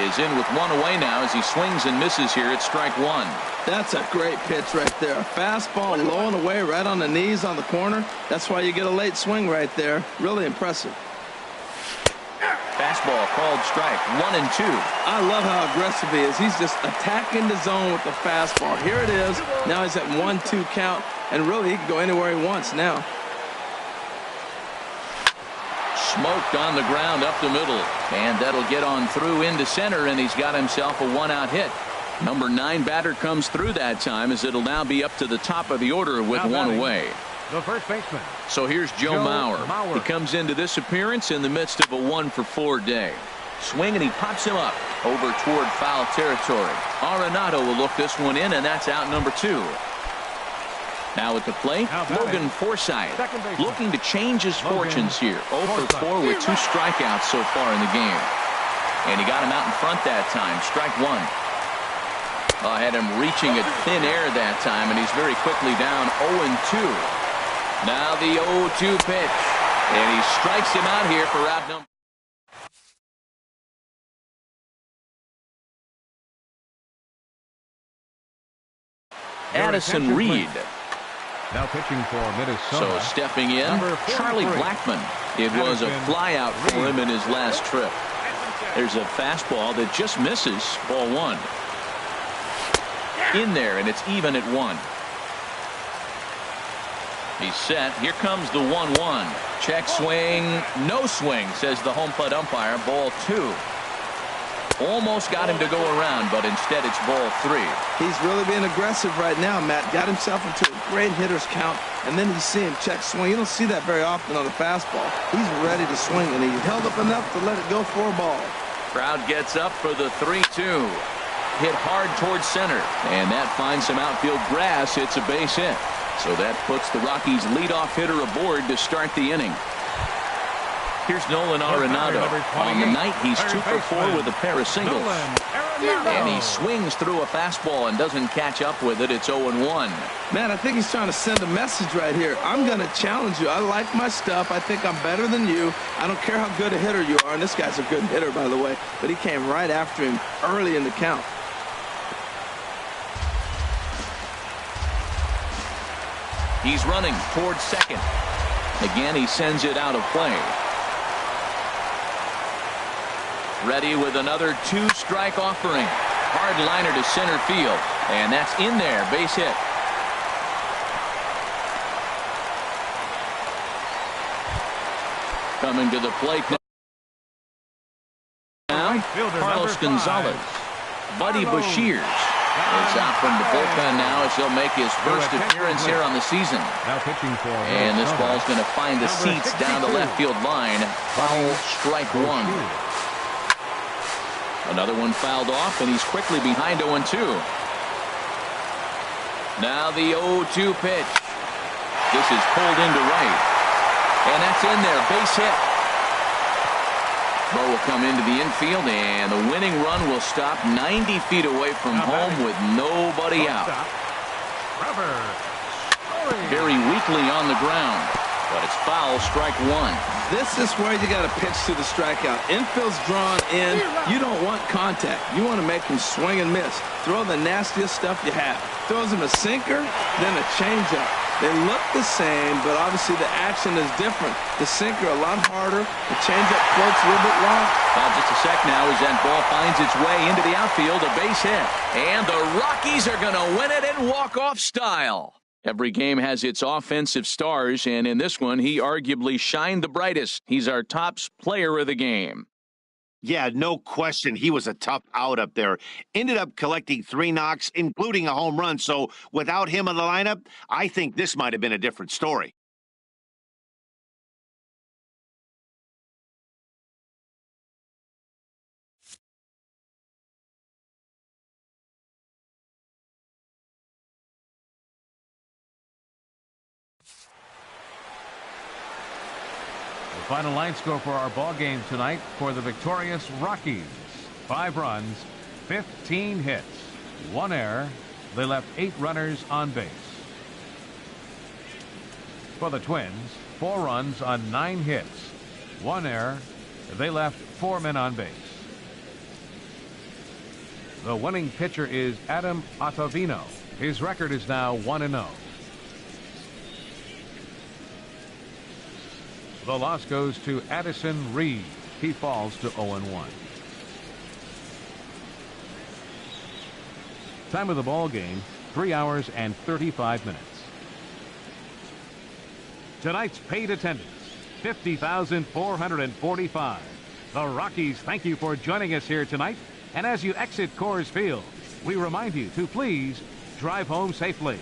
[SPEAKER 1] is in with one away now as he swings and misses here at strike one.
[SPEAKER 3] That's a great pitch right there. A fastball low and away right on the knees on the corner. That's why you get a late swing right there. Really impressive.
[SPEAKER 1] Fastball called strike, 1-2.
[SPEAKER 3] I love how aggressive he is. He's just attacking the zone with the fastball. Here it is. Now he's at 1-2 count, and really he can go anywhere he wants now.
[SPEAKER 1] Smoked on the ground up the middle, and that'll get on through into center, and he's got himself a one-out hit. Number 9 batter comes through that time as it'll now be up to the top of the order with one away.
[SPEAKER 2] The first baseman.
[SPEAKER 1] So here's Joe Mauer. He comes into this appearance in the midst of a 1-for-4 day. Swing, and he pops him up over toward foul territory. Arenado will look this one in, and that's out number 2. Now at the plate, Logan Forsythe, looking to change his fortunes here. 0 for 4 with 2 strikeouts so far in the game. And he got him out in front that time. Strike 1. Had him reaching at thin air that time, and he's very quickly down 0-2. Now the 0-2 pitch. And he strikes him out here for out number. Addison Reed.
[SPEAKER 2] Now pitching for Minnesota.
[SPEAKER 1] So stepping in, Charlie Blackmon. It was a flyout for him in his last trip. There's a fastball that just misses. Ball 1. In there, and it's even at 1. He's set. Here comes the 1-1. Check swing. No swing, says the home plate umpire. Ball 2. Almost got him to go around, but instead it's ball 3.
[SPEAKER 3] He's really being aggressive right now, Matt. Got himself into a great hitter's count, and then you see him check swing. You don't see that very often on a fastball. He's ready to swing, and he held up enough to let it go for a ball.
[SPEAKER 1] Crowd gets up for the 3-2. Hit hard towards center, and that finds some outfield grass. It's a base hit. So that puts the Rockies' leadoff hitter aboard to start the inning. Here's Nolan Arenado. On the night, he's 2 for 4 with a pair of singles. And he swings through a fastball and doesn't catch up with it. It's 0-1.
[SPEAKER 3] Man, I think he's trying to send a message right here. I'm going to challenge you. I like my stuff. I think I'm better than you. I don't care how good a hitter you are. And this guy's a good hitter, by the way. But he came right after him early in the count.
[SPEAKER 1] He's running towards second. Again, he sends it out of play. Ready with another 2-strike offering. Hard liner to center field. And that's in there. Base hit. Coming to the plate now, Carlos Gonzalez. Buddy Bashir is out from the bullpen now as he'll make his first appearance here on the season. And this ball's going to find the seats down the left field line. Foul, strike 1. Another one fouled off, and he's quickly behind 0-2. Now the 0-2 pitch. This is pulled into right. And that's in there. Base hit. Throw will come into the infield, and the winning run will stop 90 feet away from home with nobody out. Very weakly on the ground, but it's foul, strike 1.
[SPEAKER 3] This is where you got to pitch to the strikeout. Infield's drawn in. You don't want contact. You want to make him swing and miss. Throw the nastiest stuff you have. Throws him a sinker, then a changeup. They look the same, but obviously the action is different. The sinker a lot harder. The changeup floats a little bit long.
[SPEAKER 1] Just a sec now as that ball finds its way into the outfield. A base hit. And the Rockies are going to win it in walk-off style. Every game has its offensive stars, and in this one, he arguably shined the brightest. He's our top player of the game.
[SPEAKER 4] Yeah, no question. He was a tough out up there. Ended up collecting 3 knocks, including a home run. So without him in the lineup, I think this might have been a different story.
[SPEAKER 2] The final line score for our ball game tonight for the victorious Rockies. 5 runs, 15 hits, 1 error. They left 8 runners on base. For the Twins, 4 runs on 9 hits, 1 error. They left 4 men on base. The winning pitcher is Adam Ottavino. His record is now 1-0. The loss goes to Addison Reed. He falls to 0-1. Time of the ball game, 3 hours and 35 minutes. Tonight's paid attendance, 50,445. The Rockies thank you for joining us here tonight. And as you exit Coors Field, we remind you to please drive home safely.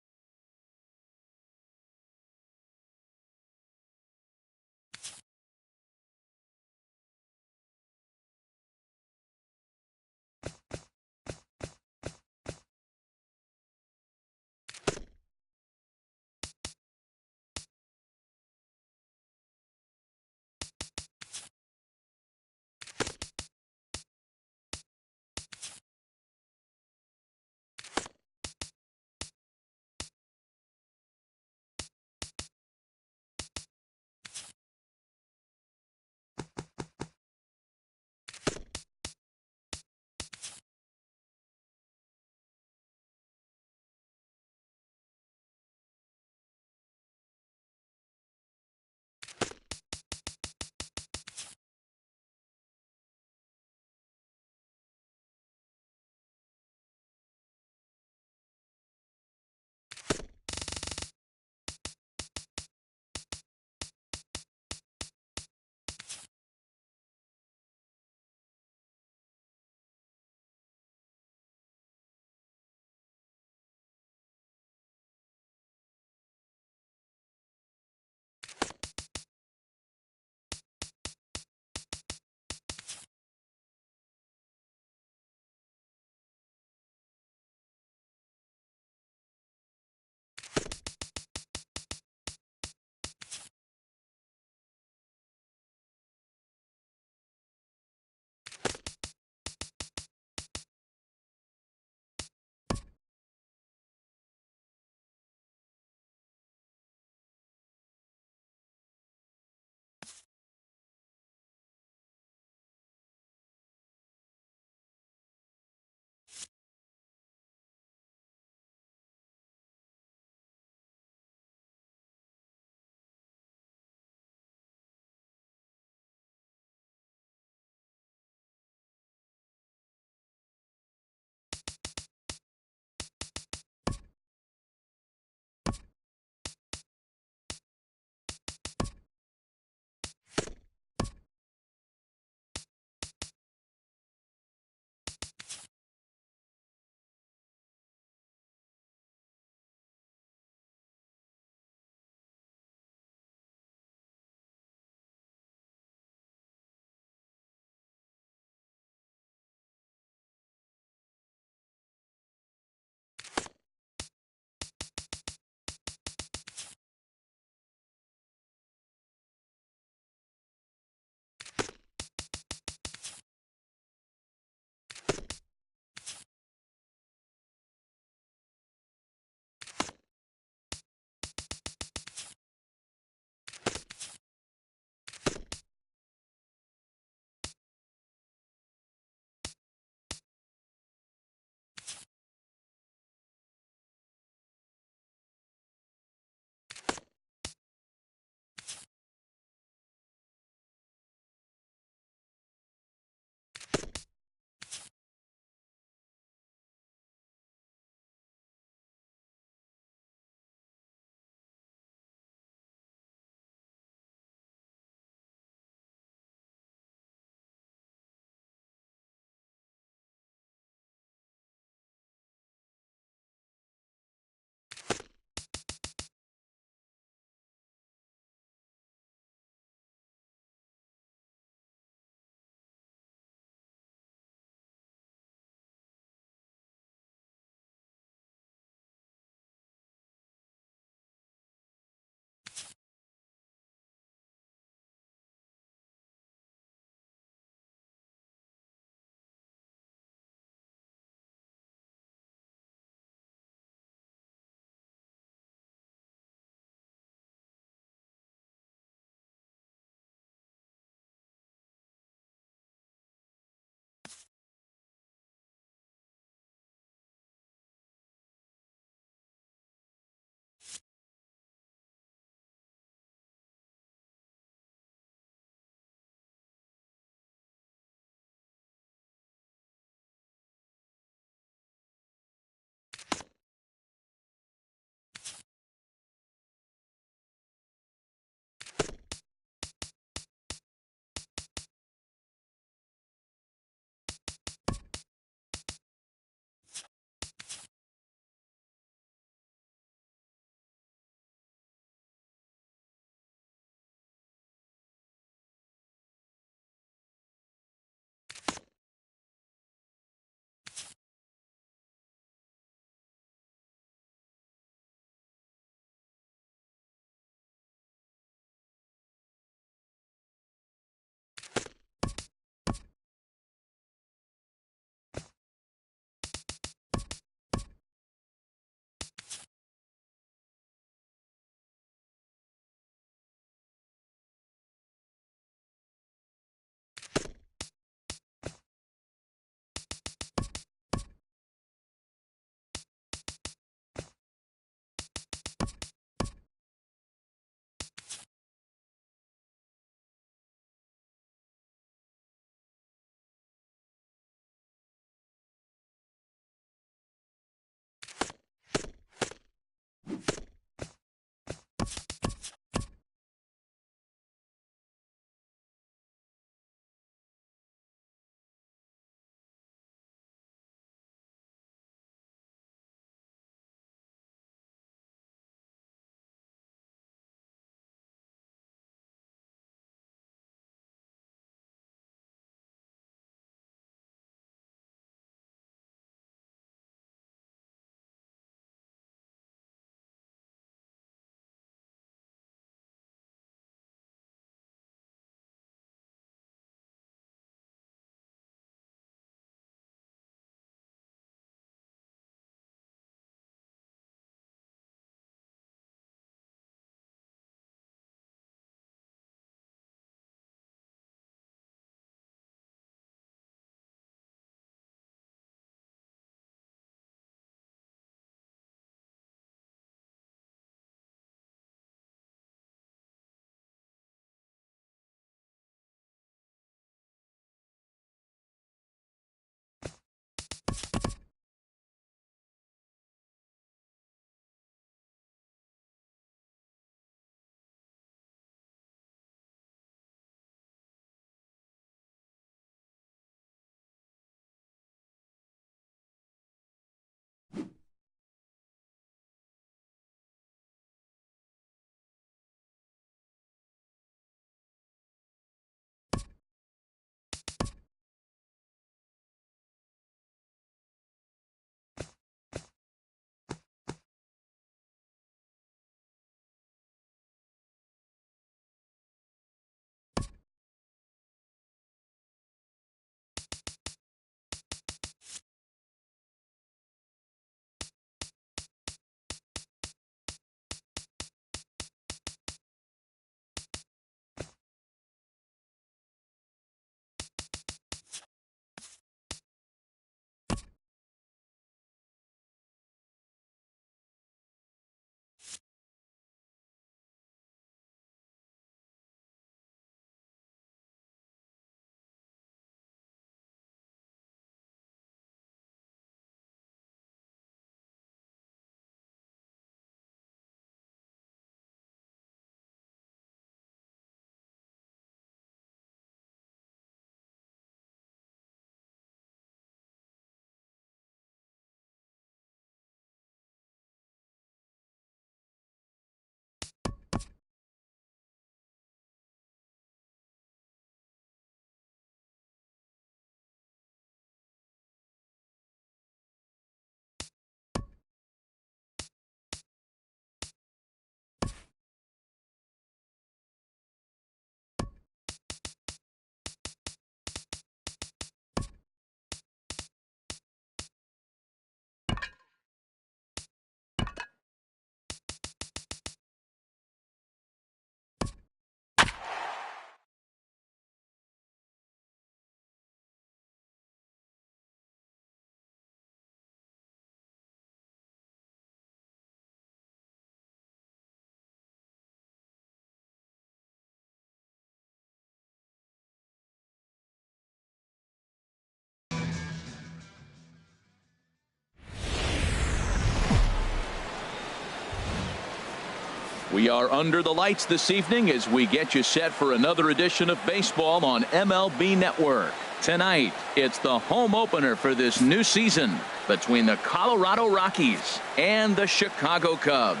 [SPEAKER 1] We are under the lights this evening as we get you set for another edition of baseball on MLB Network. Tonight, it's the home opener for this new season between the Colorado Rockies and the Chicago Cubs.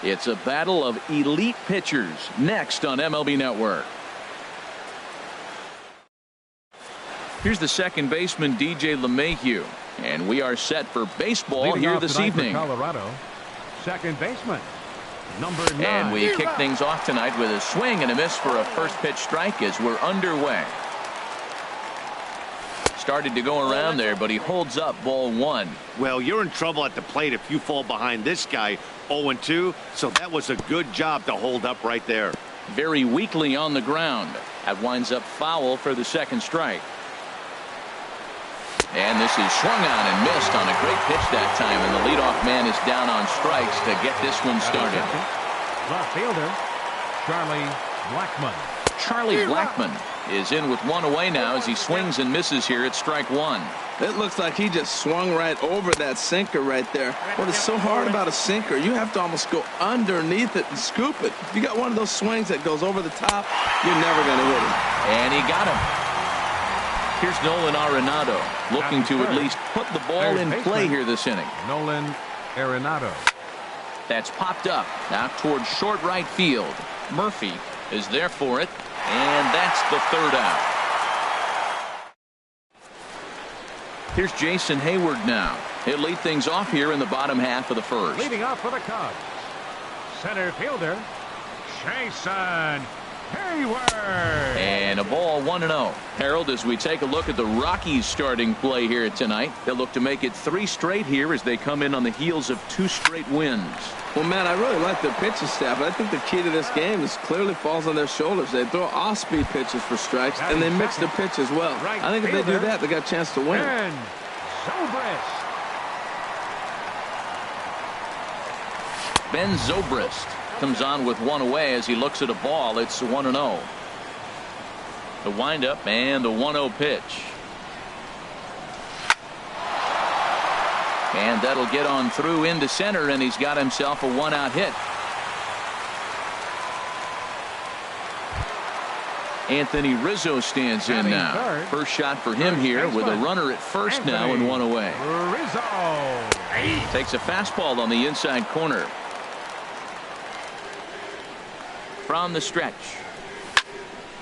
[SPEAKER 1] It's a battle of elite pitchers next on MLB Network. Here's the second baseman, DJ LeMahieu, and we are set for baseball
[SPEAKER 2] Leading
[SPEAKER 1] here
[SPEAKER 2] off
[SPEAKER 1] this
[SPEAKER 2] tonight for
[SPEAKER 1] evening.
[SPEAKER 2] Colorado, second baseman, number 9.
[SPEAKER 1] And we kick things off tonight with a swing and a miss for a first pitch strike as we're underway. Started to go around there, but he holds up ball 1.
[SPEAKER 4] Well, you're in trouble at the plate if you fall behind this guy 0-2, so that was a good job to hold up right there.
[SPEAKER 1] Very weakly on the ground. That winds up foul for the second strike. And this is swung on and missed on a great pitch that time, and the leadoff man is down on strikes to get this one started.
[SPEAKER 2] Left fielder, Charlie Blackmon.
[SPEAKER 1] Charlie Blackmon is in with one away now as he swings and misses here at strike 1.
[SPEAKER 3] It looks like he just swung right over that sinker right there. What is so hard about a sinker, you have to almost go underneath it and scoop it. If you got one of those swings that goes over the top, you're never going to hit it.
[SPEAKER 1] And he got him. Here's Nolan Arenado looking to at least put the ball in play here this inning.
[SPEAKER 2] Nolan Arenado.
[SPEAKER 1] That's popped up now towards short right field. Murphy is there for it, and that's the third out. Here's Jason Hayward now. He'll lead things off here in the bottom half of the first.
[SPEAKER 2] Leading off for the Cubs, center fielder Jason Hayward.
[SPEAKER 1] And a ball 1-0. Harold, as we take a look at the Rockies starting play here tonight, they'll look to make it 3 straight here as they come in on the heels of 2 straight wins.
[SPEAKER 3] Well, man, I really like their pitching staff, but I think the key to this game is clearly falls on their shoulders. They throw off-speed pitches for strikes, and they mix their pitch as well. I think if they do that, they got a chance to win.
[SPEAKER 1] Ben Zobrist comes on with one away as he looks at a ball. It's 1-0. The windup and the 1-0 pitch. And that'll get on through into center, and he's got himself a 1-out hit. Anthony Rizzo stands in now. First shot for him here with a runner at first now and 1 away.
[SPEAKER 2] Rizzo
[SPEAKER 1] takes a fastball on the inside corner. From the stretch.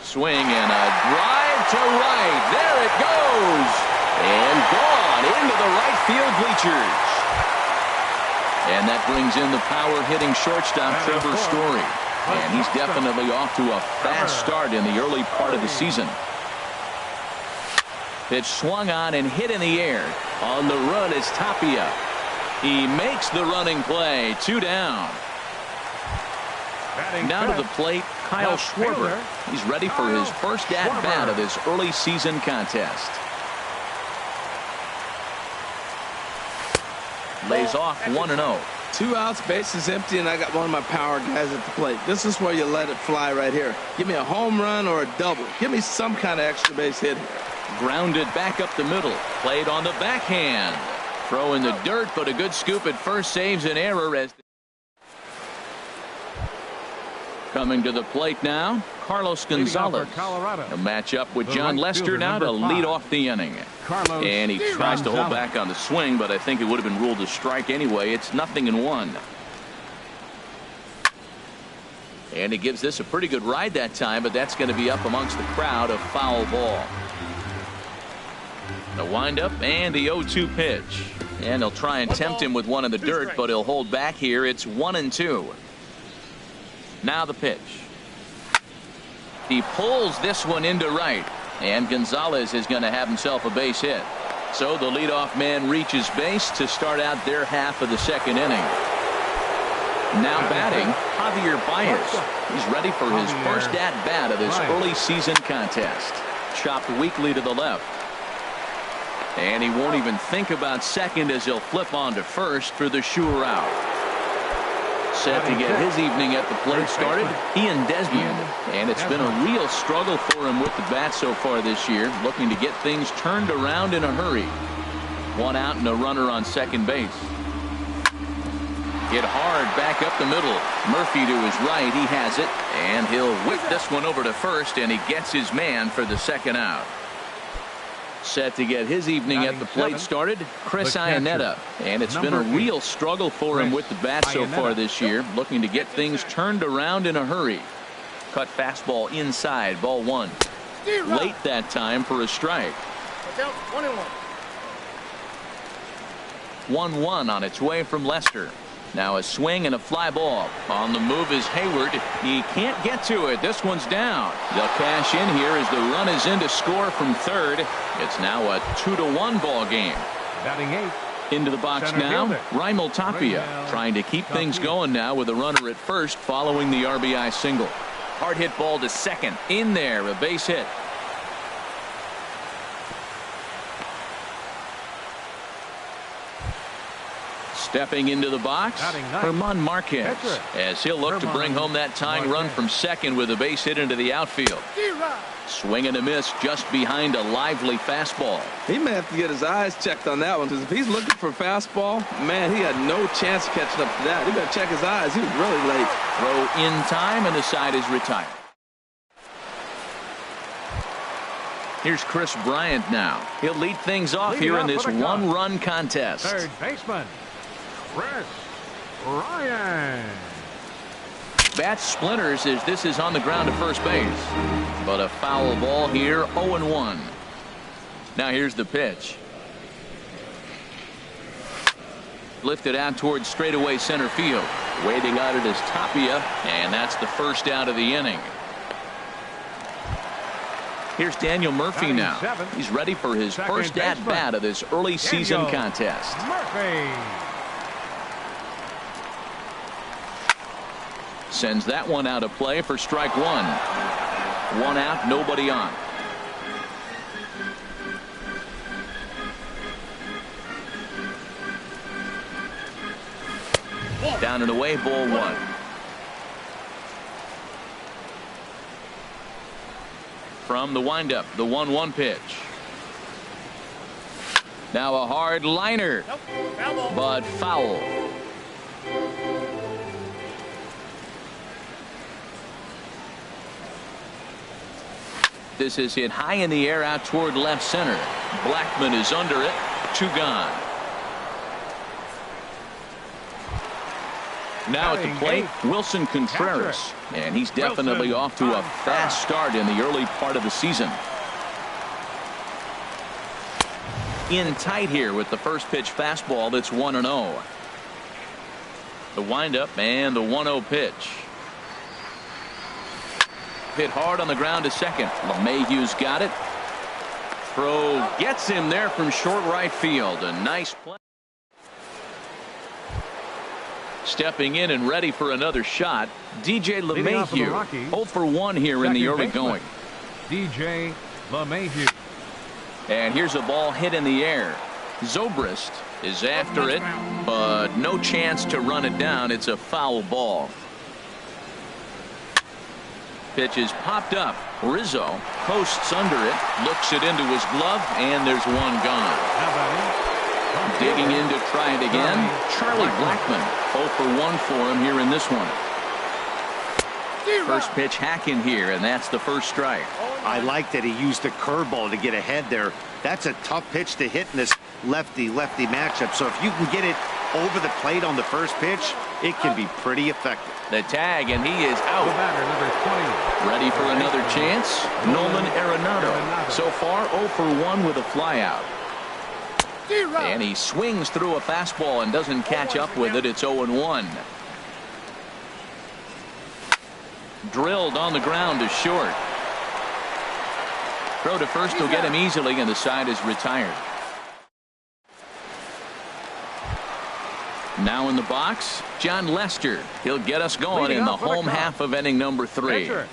[SPEAKER 1] Swing and a drive to right. There it goes. And gone into the right field bleachers. And that brings in the power-hitting shortstop Trevor Story. And he's definitely off to a fast start in the early part of the season. Pitch swung on and hit in the air. On the run is Tapia. He makes the running play. 2 down. Now to the plate, Kyle Schwarber. He's ready for his first at-bat of this early season contest. Lays off 1-0.
[SPEAKER 3] 2 outs, bases empty, and I got one of my power guys at the plate. This is where you let it fly right here. Give me a home run or a double. Give me some kind of extra base hit here.
[SPEAKER 1] Grounded back up the middle. Played on the backhand. Throw in the dirt, but a good scoop at first saves an error as coming to the plate now, Carlos Gonzalez. A matchup with John Lester now to lead off the inning. And he tries to hold back on the swing, but I think it would have been ruled a strike anyway. It's 0-1. And he gives this a pretty good ride that time, but that's going to be up amongst the crowd. A foul ball. The windup and the 0-2 pitch. And they'll try and tempt him with one in the dirt, but he'll hold back here. It's 1-2. Now the pitch. He pulls this one into right, and Gonzalez is going to have himself a base hit. So the leadoff man reaches base to start out their half of the second inning. Now batting, Javier Baez. He's ready for his first at-bat of this early season contest. Chopped weakly to the left. And he won't even think about second as he'll flip on to first for the sure out. Set to get his evening at the plate started, Ian Desmond. And it's been a real struggle for him with the bat so far this year, looking to get things turned around in a hurry. 1 out and a runner on second base. Hit hard back up the middle. Murphy to his right. He has it. And he'll whip this one over to first, and he gets his man for the second out. Set to get his evening at the plate started, Chris Iannetta. And it's been a real struggle for him with the bat so far this year. Looking to get things turned around in a hurry. Cut fastball inside, ball one. Late that time for a strike. 1-1 on its way from Lester. Now a swing and a fly ball. On the move is Hayward. He can't get to it. This one's down. They'll cash in here as the run is in to score from third. It's now a 2-1 ball game.
[SPEAKER 2] Batting eighth.
[SPEAKER 1] Into the box now, Raimel Tapia trying to keep things going now with a runner at first following the RBI single. Hard hit ball to second. In there, a base hit. Stepping into the box, German Marquez, as he'll look to bring home that tying run from second with a base hit into the outfield. Swing and a miss just behind a lively fastball.
[SPEAKER 3] He may have to get his eyes checked on that one, because if he's looking for a fastball, man, he had no chance of catching up to that. He better check his eyes. He was really late.
[SPEAKER 1] Throw in time, and the side is retired. Here's Chris Bryant now. He'll lead things off here in this one-run contest.
[SPEAKER 2] Third baseman, Chris Bryant.
[SPEAKER 1] Bat splinters as this is on the ground to first base. But a foul ball here, 0-1. Now here's the pitch. Lifted out towards straightaway center field. Waiting on it is Tapia, and that's the first out of the inning. Here's Daniel Murphy now. He's ready for his first at-bat of this early season contest.
[SPEAKER 2] Murphy
[SPEAKER 1] sends that one out of play for strike one. One out, nobody on. Down and away, ball one. From the windup, the 1-1 pitch. Now a hard liner, but foul. This is hit high in the air out toward left center. Blackman is under it. 2 gone. Now at the plate, Wilson Contreras. And he's definitely off to a fast start in the early part of the season. In tight here with the first pitch fastball that's 1-0. The windup and the 1-0 pitch. Hit hard on the ground to second. LeMahieu's got it. Throw gets him there from short right field. A nice play. Stepping in and ready for another shot, DJ LeMahieu. 0 for 1 here in the early going.
[SPEAKER 2] DJ LeMahieu.
[SPEAKER 1] And here's a ball hit in the air. Zobrist is after it, but no chance to run it down. It's a foul ball. Pitch is popped up. Rizzo posts under it, looks it into his glove, and there's one gone. Digging in to try it again, Charlie Blackman. 0 for 1 for him here in this one. First pitch hacking here, and that's the first strike.
[SPEAKER 4] I like that he used the curveball to get ahead there. That's a tough pitch to hit in this lefty-lefty matchup. So if you can get it over the plate on the first pitch, it can be pretty effective.
[SPEAKER 1] The tag, and he is out.
[SPEAKER 2] The batter, number 20.
[SPEAKER 1] Ready for another chance? Nolan Arenado. So far 0 for 1 with a flyout. And he swings through a fastball and doesn't catch up with it. It's 0-1. Drilled on the ground to short. Throw to first will get him easily, and the side is retired. Now in the box, John Lester. He'll get us going in the home half of inning number 3.
[SPEAKER 2] Pitcher,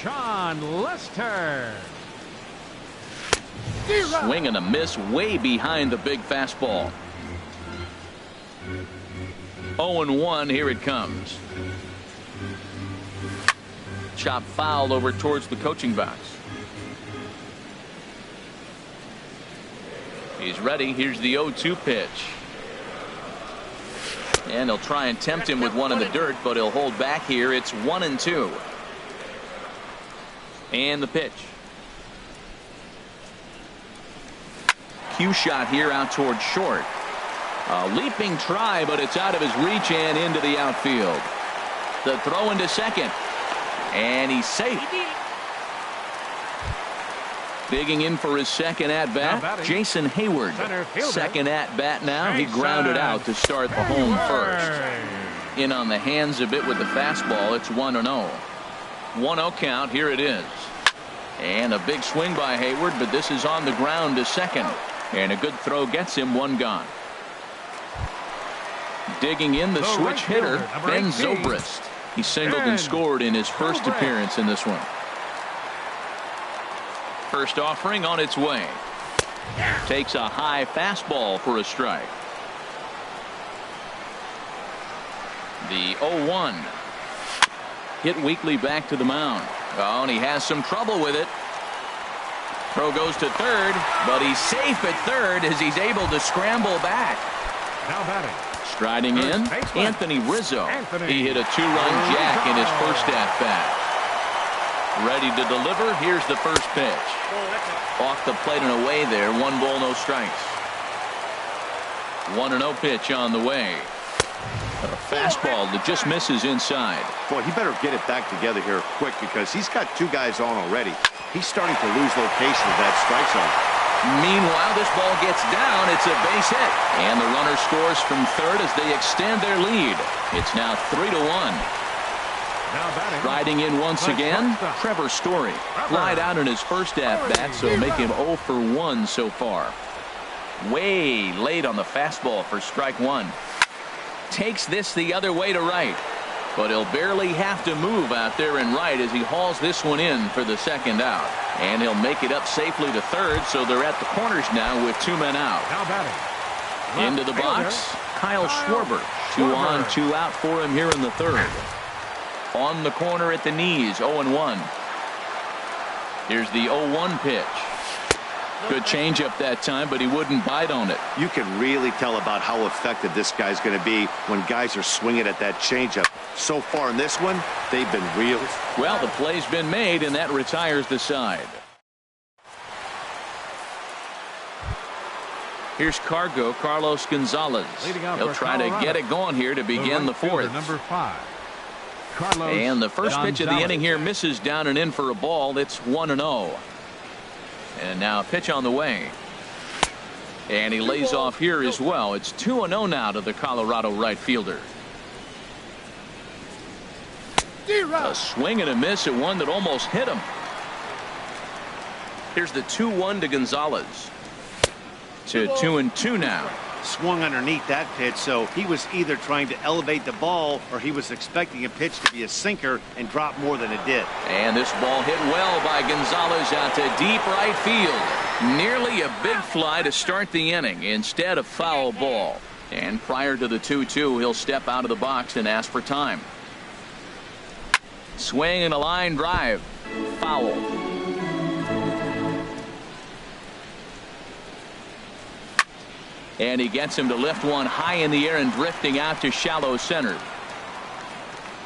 [SPEAKER 2] John Lester.
[SPEAKER 1] Swing and a miss way behind the big fastball. 0-1, here it comes. Chop foul over towards the coaching box. He's ready. Here's the 0-2 pitch. And he'll try and tempt him with one in the dirt, but he'll hold back here. It's 1-2. And the pitch. Cue shot here out towards short. A leaping try, but it's out of his reach and into the outfield. The throw into second. And he's safe. Digging in for his second at-bat, Jason Hayward. Second at-bat now. He grounded out to start the home first. In on the hands a bit with the fastball. It's 1-0. 1-0 count. Here it is. And a big swing by Hayward, but this is on the ground to second. And a good throw gets him one gone. Digging in the switch hitter, Ben Zobrist. He singled and scored in his first appearance in this one. First offering on its way. Takes a high fastball for a strike. The 0-1. Hit weakly back to the mound. Oh, and he has some trouble with it. Throw goes to third, but he's safe at third as he's able to scramble back.
[SPEAKER 2] Now batting.
[SPEAKER 1] Striding in, Anthony Rizzo. He hit a two-run jack in his first at-bat. Ready to deliver. Here's the first pitch. Off the plate and away there. 1 ball, no strikes. 1-0 pitch on the way. A fastball that just misses inside.
[SPEAKER 4] Boy, he better get it back together here quick because he's got 2 guys on already. He's starting to lose location of that strike zone.
[SPEAKER 1] Meanwhile, this ball gets down. It's a base hit. And the runner scores from third as they extend their lead. It's now 3-1. Riding in once again, Trevor Story. Flied out in his first at-bat, so make him 0 for 1 so far. Way late on the fastball for strike one. Takes this the other way to right. But he'll barely have to move out there in right as he hauls this one in for the second out. And he'll make it up safely to third, so they're at the corners now with 2 men out. Into the box, Kyle Schwarber. 2 on, 2 out for him here in the third. On the corner at the knees, 0-1. Here's the 0-1 pitch. Good changeup that time, but he wouldn't bite on it.
[SPEAKER 4] You can really tell about how effective this guy's going to be when guys are swinging at that changeup. So far in this one, they've been real.
[SPEAKER 1] Well, the play's been made, and that retires the side. Here's Carlos Gonzalez. He'll try to get it going here to begin the fourth.
[SPEAKER 2] Number 5.
[SPEAKER 1] And the first pitch of the inning here misses down and in for a ball. It's 1-0. And now a pitch on the way. And he lays off here as well. It's 2-0 now to the Colorado right fielder. A swing and a miss at one that almost hit him. Here's the 2-1 to Gonzalez. To 2-2 now.
[SPEAKER 4] Swung underneath that pitch, so he was either trying to elevate the ball or he was expecting a pitch to be a sinker and drop more than it did.
[SPEAKER 1] And this ball hit well by Gonzalez out to deep right field. Nearly a big fly to start the inning instead of foul ball. And prior to the 2-2, he'll step out of the box and ask for time. Swing and a line drive. Foul. And he gets him to lift one high in the air and drifting out to shallow center.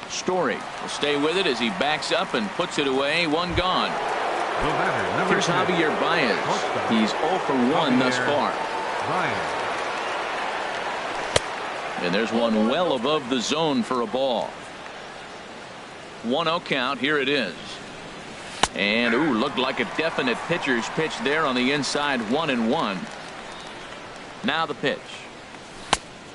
[SPEAKER 1] Story will stay with it as he backs up and puts it away. One gone. Here's Javier Baez. He's 0 for 1 thus far. And there's one well above the zone for a ball. 1-0 count. Here it is. And looked like a definite pitcher's pitch there on the inside. 1-1. Now the pitch.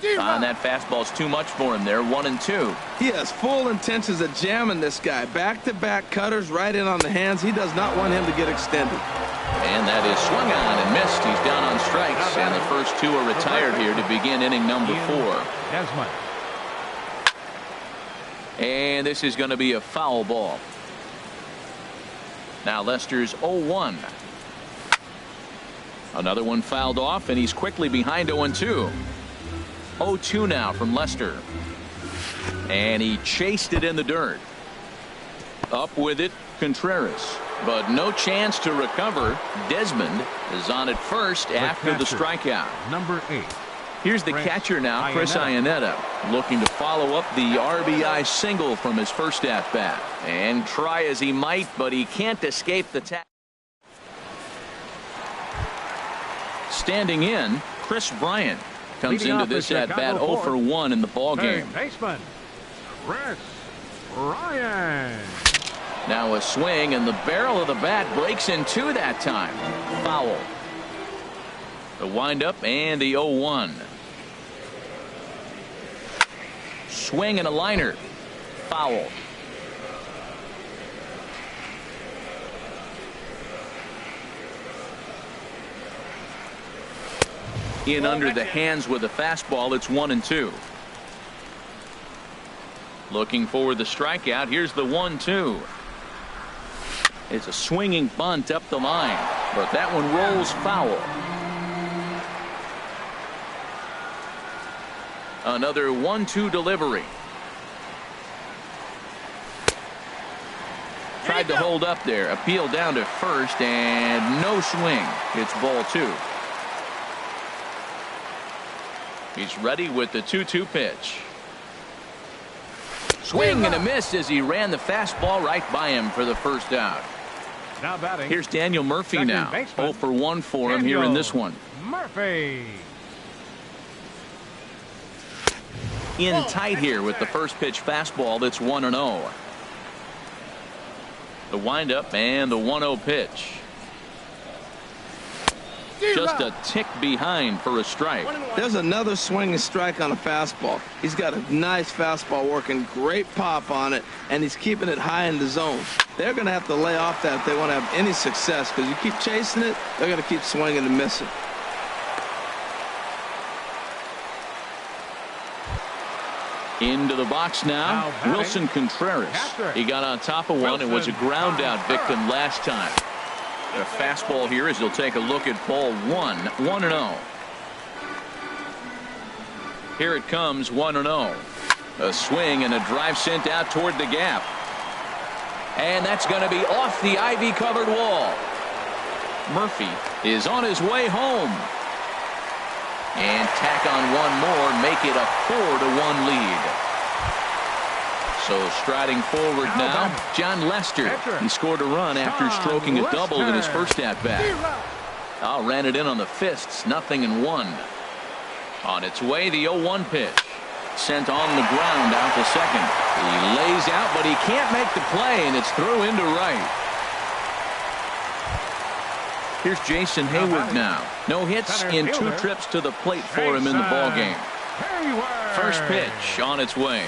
[SPEAKER 1] And that fastball's too much for him there. 1-2.
[SPEAKER 3] He has full intentions of jamming this guy. Back-to-back cutters right in on the hands. He does not want him to get extended.
[SPEAKER 1] And that is swung on and missed. He's down on strikes. And the first 2 are retired here to begin inning number 4. And this is going to be a foul ball. Now Lester's 0-1. Another one fouled off, and he's quickly behind 0-2. 0-2 now from Lester. And he chased it in the dirt. Up with it, Contreras. But no chance to recover. Desmond is on at first after the strikeout.
[SPEAKER 2] Number 8.
[SPEAKER 1] Here's the catcher now, Chris Iannetta. looking to follow up the RBI single from his first at bat. And try as he might, but he can't escape the tackle. Standing in, Chris Bryant comes
[SPEAKER 2] Leading
[SPEAKER 1] into
[SPEAKER 2] off the
[SPEAKER 1] this at bat
[SPEAKER 2] Chicago
[SPEAKER 1] 0 for 1 in the ball game.
[SPEAKER 2] Third baseman, Chris Bryant.
[SPEAKER 1] Now a swing, and the barrel of the bat breaks in two that time. Foul. The windup and the 0-1. Swing and a liner. Foul. In under the hands with a fastball. It's 1-2. Looking for the strikeout. Here's the 1-2. It's a swinging bunt up the line, but that one rolls foul. Another 1-2 delivery. Tried to hold up there. Appeal down to first, and no swing. It's ball 2. He's ready with the 2-2 pitch. Swing and a miss as he ran the fastball right by him for the first out.
[SPEAKER 2] Now batting.
[SPEAKER 1] Here's Daniel Murphy
[SPEAKER 2] Second
[SPEAKER 1] now.
[SPEAKER 2] baseman,
[SPEAKER 1] 0 for 1 for him here in this one.
[SPEAKER 2] Murphy.
[SPEAKER 1] In tight here with the first pitch fastball. That's 1-0. The windup and the 1-0 pitch. Just a tick behind for a strike.
[SPEAKER 3] There's another swinging strike on a fastball. He's got a nice fastball working, great pop on it, and he's keeping it high in the zone. They're going to have to lay off that if they want to have any success, because you keep chasing it, they're going to keep swinging and missing.
[SPEAKER 1] Into the box now, Wilson Contreras. He got on top of one and was a ground out victim last time. A fastball here as he'll take a look at ball 1. 1-0. Here it comes, 1-0. A swing and a drive sent out toward the gap. And that's going to be off the ivy-covered wall. Murphy is on his way home. And tack on one more, make it a 4-1 lead. So striding forward now, John Lester. He scored a run after stroking a double in his first at-bat. Ran it in on the fists, 0-1. On its way, the 0-1 pitch. Sent on the ground out to second. He lays out, but he can't make the play, and it's through into right. Here's Jason Hayward now. No hits in 2 trips to the plate for him in the ballgame. First pitch on its way.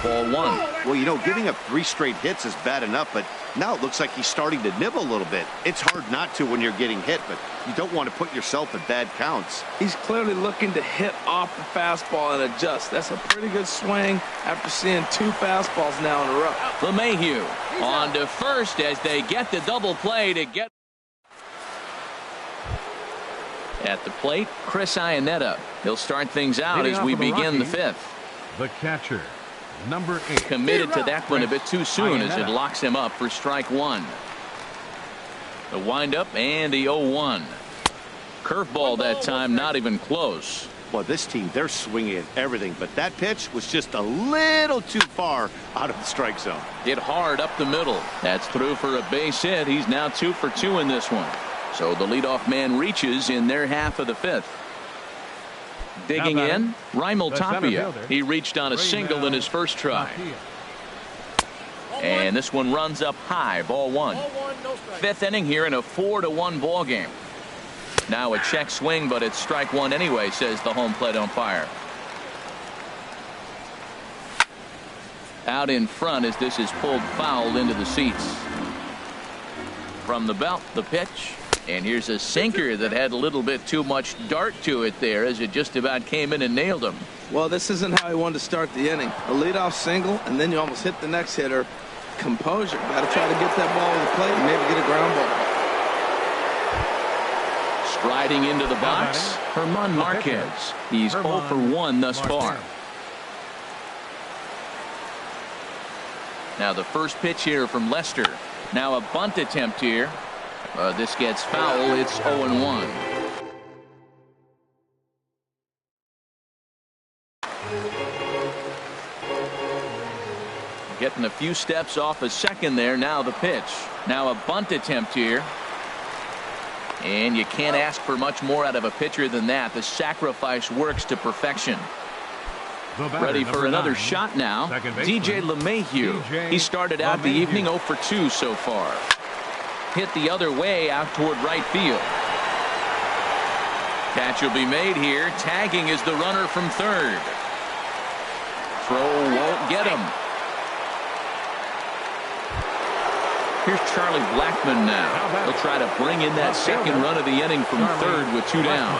[SPEAKER 1] Ball 1.
[SPEAKER 4] Well, you know, giving up 3 straight hits is bad enough, but now it looks like he's starting to nibble a little bit. It's hard not to when you're getting hit, but you don't want to put yourself in bad counts.
[SPEAKER 3] He's clearly looking to hit off the fastball and adjust. That's a pretty good swing after seeing 2 fastballs now in a row.
[SPEAKER 1] LeMahieu on to first as they get the double play to get. At the plate, Chris Iannetta. He'll start things out as we begin the 5th.
[SPEAKER 2] The catcher, number 8.
[SPEAKER 1] Committed to that one a bit too soon as it locks him up for strike 1. The windup and the 0-1. Curveball that time, not even close.
[SPEAKER 4] Well, this team, they're swinging at everything, but that pitch was just a little too far out of the strike zone.
[SPEAKER 1] Hit hard up the middle. That's through for a base hit. He's now 2 for 2 in this one. So the leadoff man reaches in their half of the 5th. Digging in, Raimel Tapia. He reached on a single in his first try. And this one runs up high, ball 1. 5th inning here in a 4-1 ball game. Now a check swing, but it's strike 1 anyway, says the home plate umpire. Out in front as this is pulled foul into the seats. From the belt, the pitch. And here's a sinker that had a little bit too much dart to it there as it just about came in and nailed him.
[SPEAKER 3] Well, this isn't how he wanted to start the inning. A leadoff single, and then you almost hit the next hitter. Composure. Got to try to get that ball to the plate and maybe get a ground ball.
[SPEAKER 1] Striding into the box, Herman Marquez. He's 0 for 1 thus far. Now the first pitch here from Lester. Now a bunt attempt here. This gets foul. It's 0-1. getting a few steps off a second there. Now the pitch. Now a bunt attempt here. And you can't ask for much more out of a pitcher than that. The sacrifice works to perfection. Ready for another shot now. DJ LeMahieu. He started out the evening 0 for 2 so far. Hit the other way out toward right field. Catch will be made here. Tagging is the runner from third. Throw won't get him. Here's Charlie Blackmon now. He'll try to bring in that second run of the inning from third with 2 down.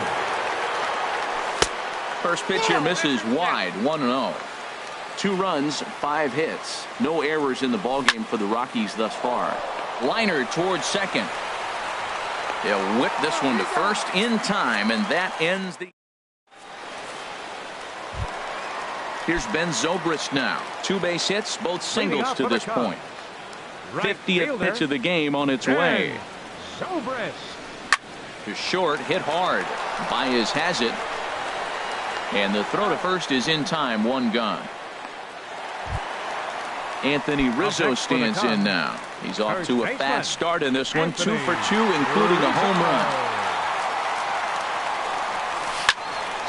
[SPEAKER 1] First pitch here misses wide, 1-0. 2 runs, 5 hits. No errors in the ballgame for the Rockies thus far. Liner towards second. They'll whip this one to first in time, and that ends the... Here's Ben Zobrist now. 2 base hits, both singles to this point. 50th pitch of the game on its way.
[SPEAKER 2] Zobrist
[SPEAKER 1] To short, hit hard. Baez has it. And the throw to first is in time, 1 gone. Anthony Rizzo stands in now. He's off to a fast start in this one. 2 for 2, including a home run.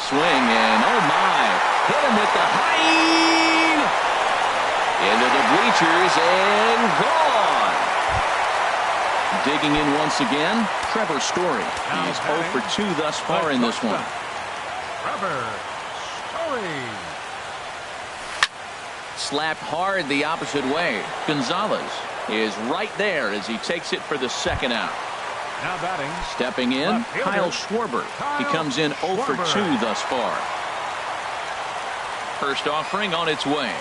[SPEAKER 1] Swing and oh my. Hit him with the high. Into the bleachers and gone. Digging in once again, Trevor Story. He's 0 for 2 thus far in this one.
[SPEAKER 2] Trevor Story.
[SPEAKER 1] Slapped hard the opposite way. Gonzalez is right there as he takes it for the second out.
[SPEAKER 2] Now batting.
[SPEAKER 1] Stepping in, Kyle Schwarber. He comes in 0 for 2 thus far. First offering on its way.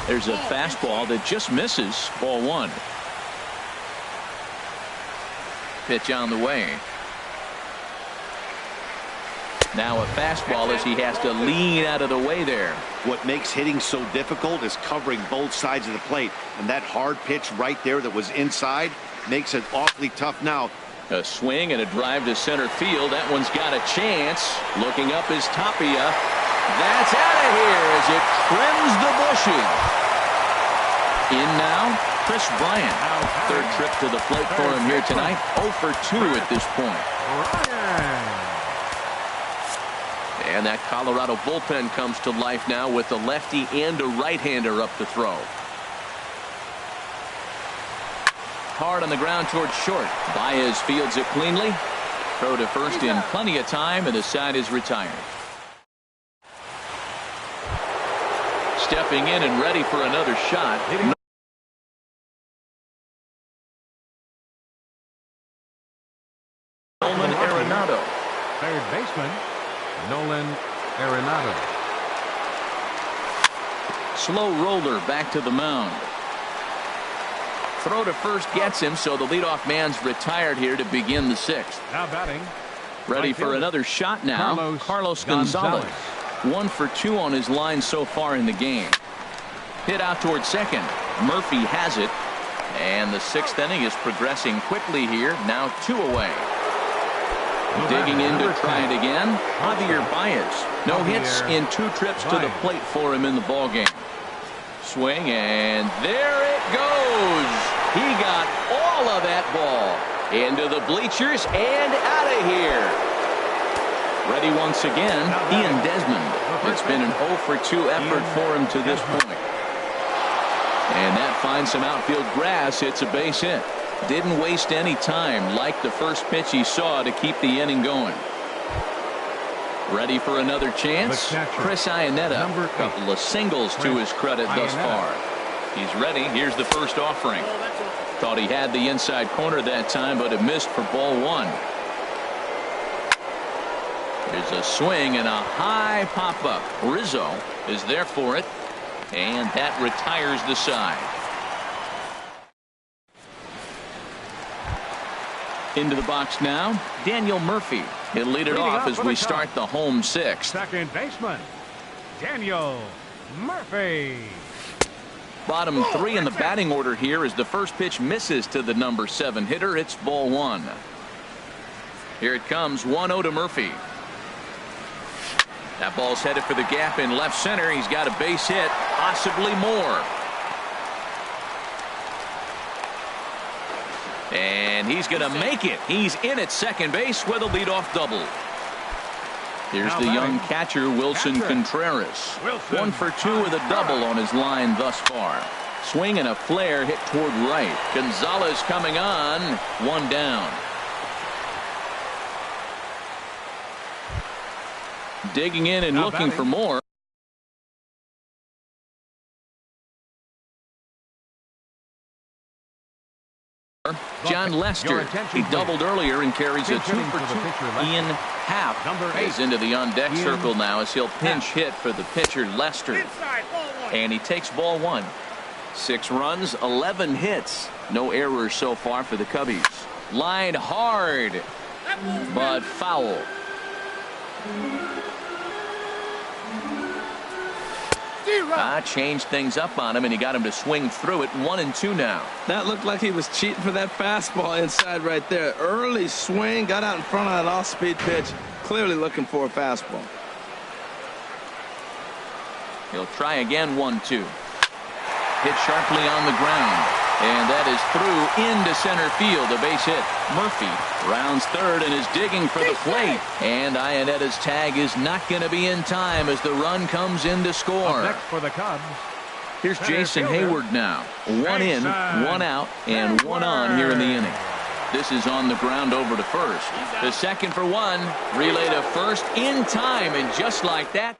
[SPEAKER 1] There's a fastball that just misses. Ball 1. Pitch on the way. Now a fastball as he has to lean out of the way there.
[SPEAKER 4] What makes hitting so difficult is covering both sides of the plate. And that hard pitch right there that was inside makes it awfully tough now.
[SPEAKER 1] A swing and a drive to center field. That one's got a chance. Looking up is Tapia. That's out of here as it trims the bushes. In now, Chris Bryant. Third trip to the plate for him here tonight. 0 for 2 at this point. And that Colorado bullpen comes to life now with a lefty and a right-hander up to throw. Hard on the ground towards short. Baez fields it cleanly. Throw to first in plenty of time, and the side is retired. Stepping in and ready for another shot. Nolan Arenado.
[SPEAKER 2] Third baseman Nolan Arenado.
[SPEAKER 1] Slow roller back to the mound. Throw to first gets him, so the leadoff man's retired here to begin the 6th.
[SPEAKER 2] Now batting.
[SPEAKER 1] Ready for another shot now. Carlos Gonzalez. 1 for 2 on his line so far in the game. Hit out towards second. Murphy has it. And the 6th inning is progressing quickly here. Now 2 away. Digging in to try it again. Javier Baez. No hits in 2 trips to the plate for him in the ballgame. Swing, and there it goes. He got all of that ball into the bleachers and out of here. Ready once again, Ian Desmond. It's been an 0 for 2 effort for him to this point. And that finds some outfield grass. It's a base hit. Didn't waste any time, like the first pitch he saw, to keep the inning going. Ready for another chance? Chris Iannetta. A couple of singles to his credit thus far. He's ready. Here's the first offering. Thought he had the inside corner that time, but it missed for ball 1. There's a swing and a high pop-up. Rizzo is there for it, and that retires the side. Into the box now, Daniel Murphy. He'll lead it off as we start the home 6th.
[SPEAKER 2] Second baseman, Daniel Murphy.
[SPEAKER 1] Bottom 3 in the batting order here as the first pitch misses to the number 7 hitter. It's ball 1. Here it comes, 1-0 to Murphy. That ball's headed for the gap in left center. He's got a base hit, possibly more. And he's going to make it. He's in at second base with a leadoff double. Here's the young catcher, Wilson Contreras. 1 for 2 with a double on his line thus far. Swing and a flare hit toward right. Gonzalez coming on. 1 down. Digging in and looking for more. John Lester. He doubled earlier and carries a 2 for 2. Ian Happ is into the on-deck circle now as he'll pinch hit for the pitcher Lester. And he takes ball 1. 6 runs, 11 hits. No errors so far for the Cubbies. Lined hard, but foul. Changed things up on him, and he got him to swing through it. 1-2 now.
[SPEAKER 3] That looked like he was cheating for that fastball inside right there. Early swing, got out in front of that off-speed pitch. Clearly looking for a fastball.
[SPEAKER 1] He'll try again. 1-2. Hit sharply on the ground, and that is through into center field. A base hit. Murphy rounds third and is digging for the plate, and Ionetta's tag is not going to be in time as the run comes in to score.
[SPEAKER 2] Next for the Cubs.
[SPEAKER 1] Here's Jason Hayward now. 1 in, 1 out, and 1 on here in the inning. This is on the ground over to first. The second for 1. Relay to first in time, and just like that.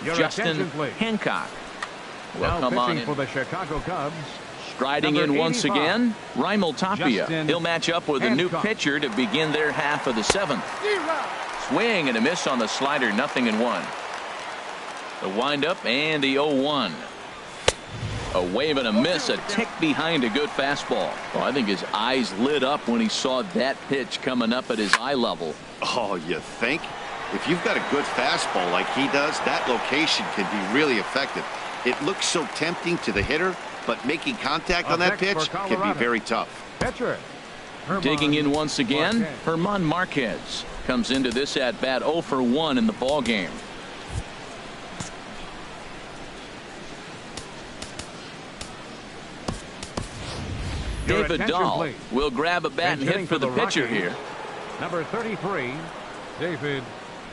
[SPEAKER 1] Justin Hancock will come on in.
[SPEAKER 2] For the Chicago Cubs.
[SPEAKER 1] Striding in once again, Raimel Tapia. He'll match up with a new pitcher to begin their half of the 7th. Swing and a miss on the slider, 0-1. The windup and the 0-1. A wave and a miss, a tick behind a good fastball. Well, I think his eyes lit up when he saw that pitch coming up at his eye level.
[SPEAKER 4] Oh, you think? If you've got a good fastball like he does, that location can be really effective. It looks so tempting to the hitter, but making contact on that pitch can be very tough.
[SPEAKER 2] Pitcher.
[SPEAKER 1] Digging in once again, German Marquez comes into this at bat 0 for 1 in the ball game. David Dahl will grab a bat and hit for the pitcher here.
[SPEAKER 2] Number 33, David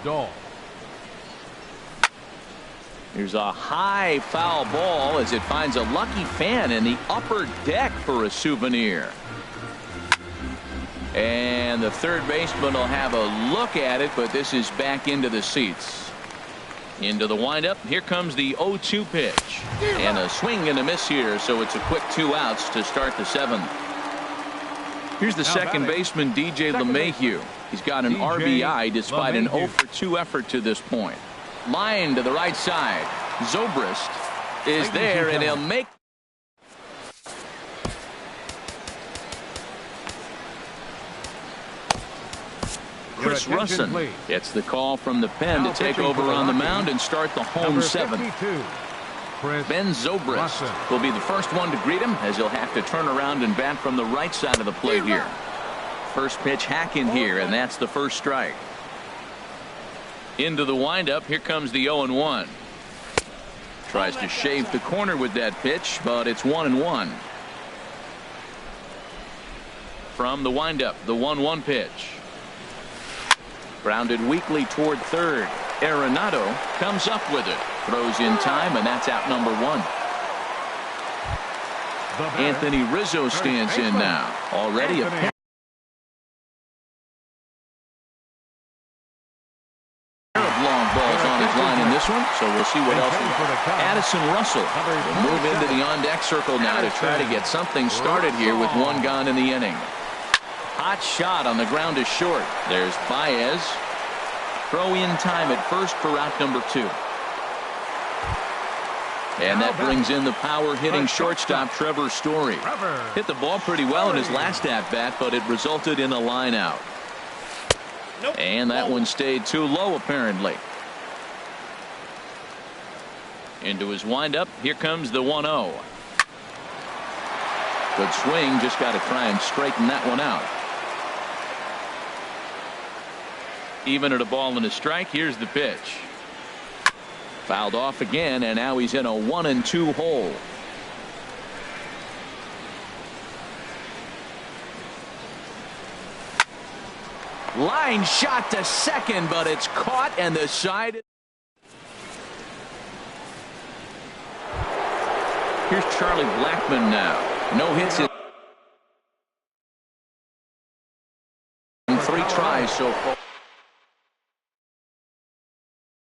[SPEAKER 2] Dahl.
[SPEAKER 1] Here's a high foul ball as it finds a lucky fan in the upper deck for a souvenir. And the third baseman will have a look at it, but this is back into the seats. Into the windup. Here comes the 0-2 pitch. And a swing and a miss here, so it's a quick 2 outs to start the 7th. Here's the second baseman, DJ LeMahieu. He's got an RBI despite an 0 for 2 effort to this point. Line to the right side. Zobrist is there, and he'll make. Chris Russin gets the call from the pen to take over on the mound and start the home 7th. Ben Zobrist will be the first one to greet him as he'll have to turn around and bat from the right side of the plate here. First pitch hack in here, and that's the first strike. Into the windup. Here comes the 0-1. Tries to shave the corner with that pitch, but it's 1-1. From the windup, the 1-1 pitch. Grounded weakly toward third. Arenado comes up with it. Throws in time, and that's out number 1. Anthony Rizzo stands in now. Already a pitch. One, so we'll see what else. Addison Russell will move into the on-deck circle now to try to get something started here with 1 gone in the inning. Hot shot on the ground is short. There's Baez. Throw in time at first for out number 2. And that brings in the power hitting shortstop Trevor Story. Hit the ball pretty well in his last at-bat, but it resulted in a line out. And that one stayed too low apparently. Into his windup. Here comes the 1-0. Good swing, just got to try and straighten that one out. Even at a ball and a strike, here's the pitch. Fouled off again, and now he's in a 1-2 hole. Line shot to second, but it's caught, and the side. Here's Charlie Blackmon now. No hits in 3 tries so far.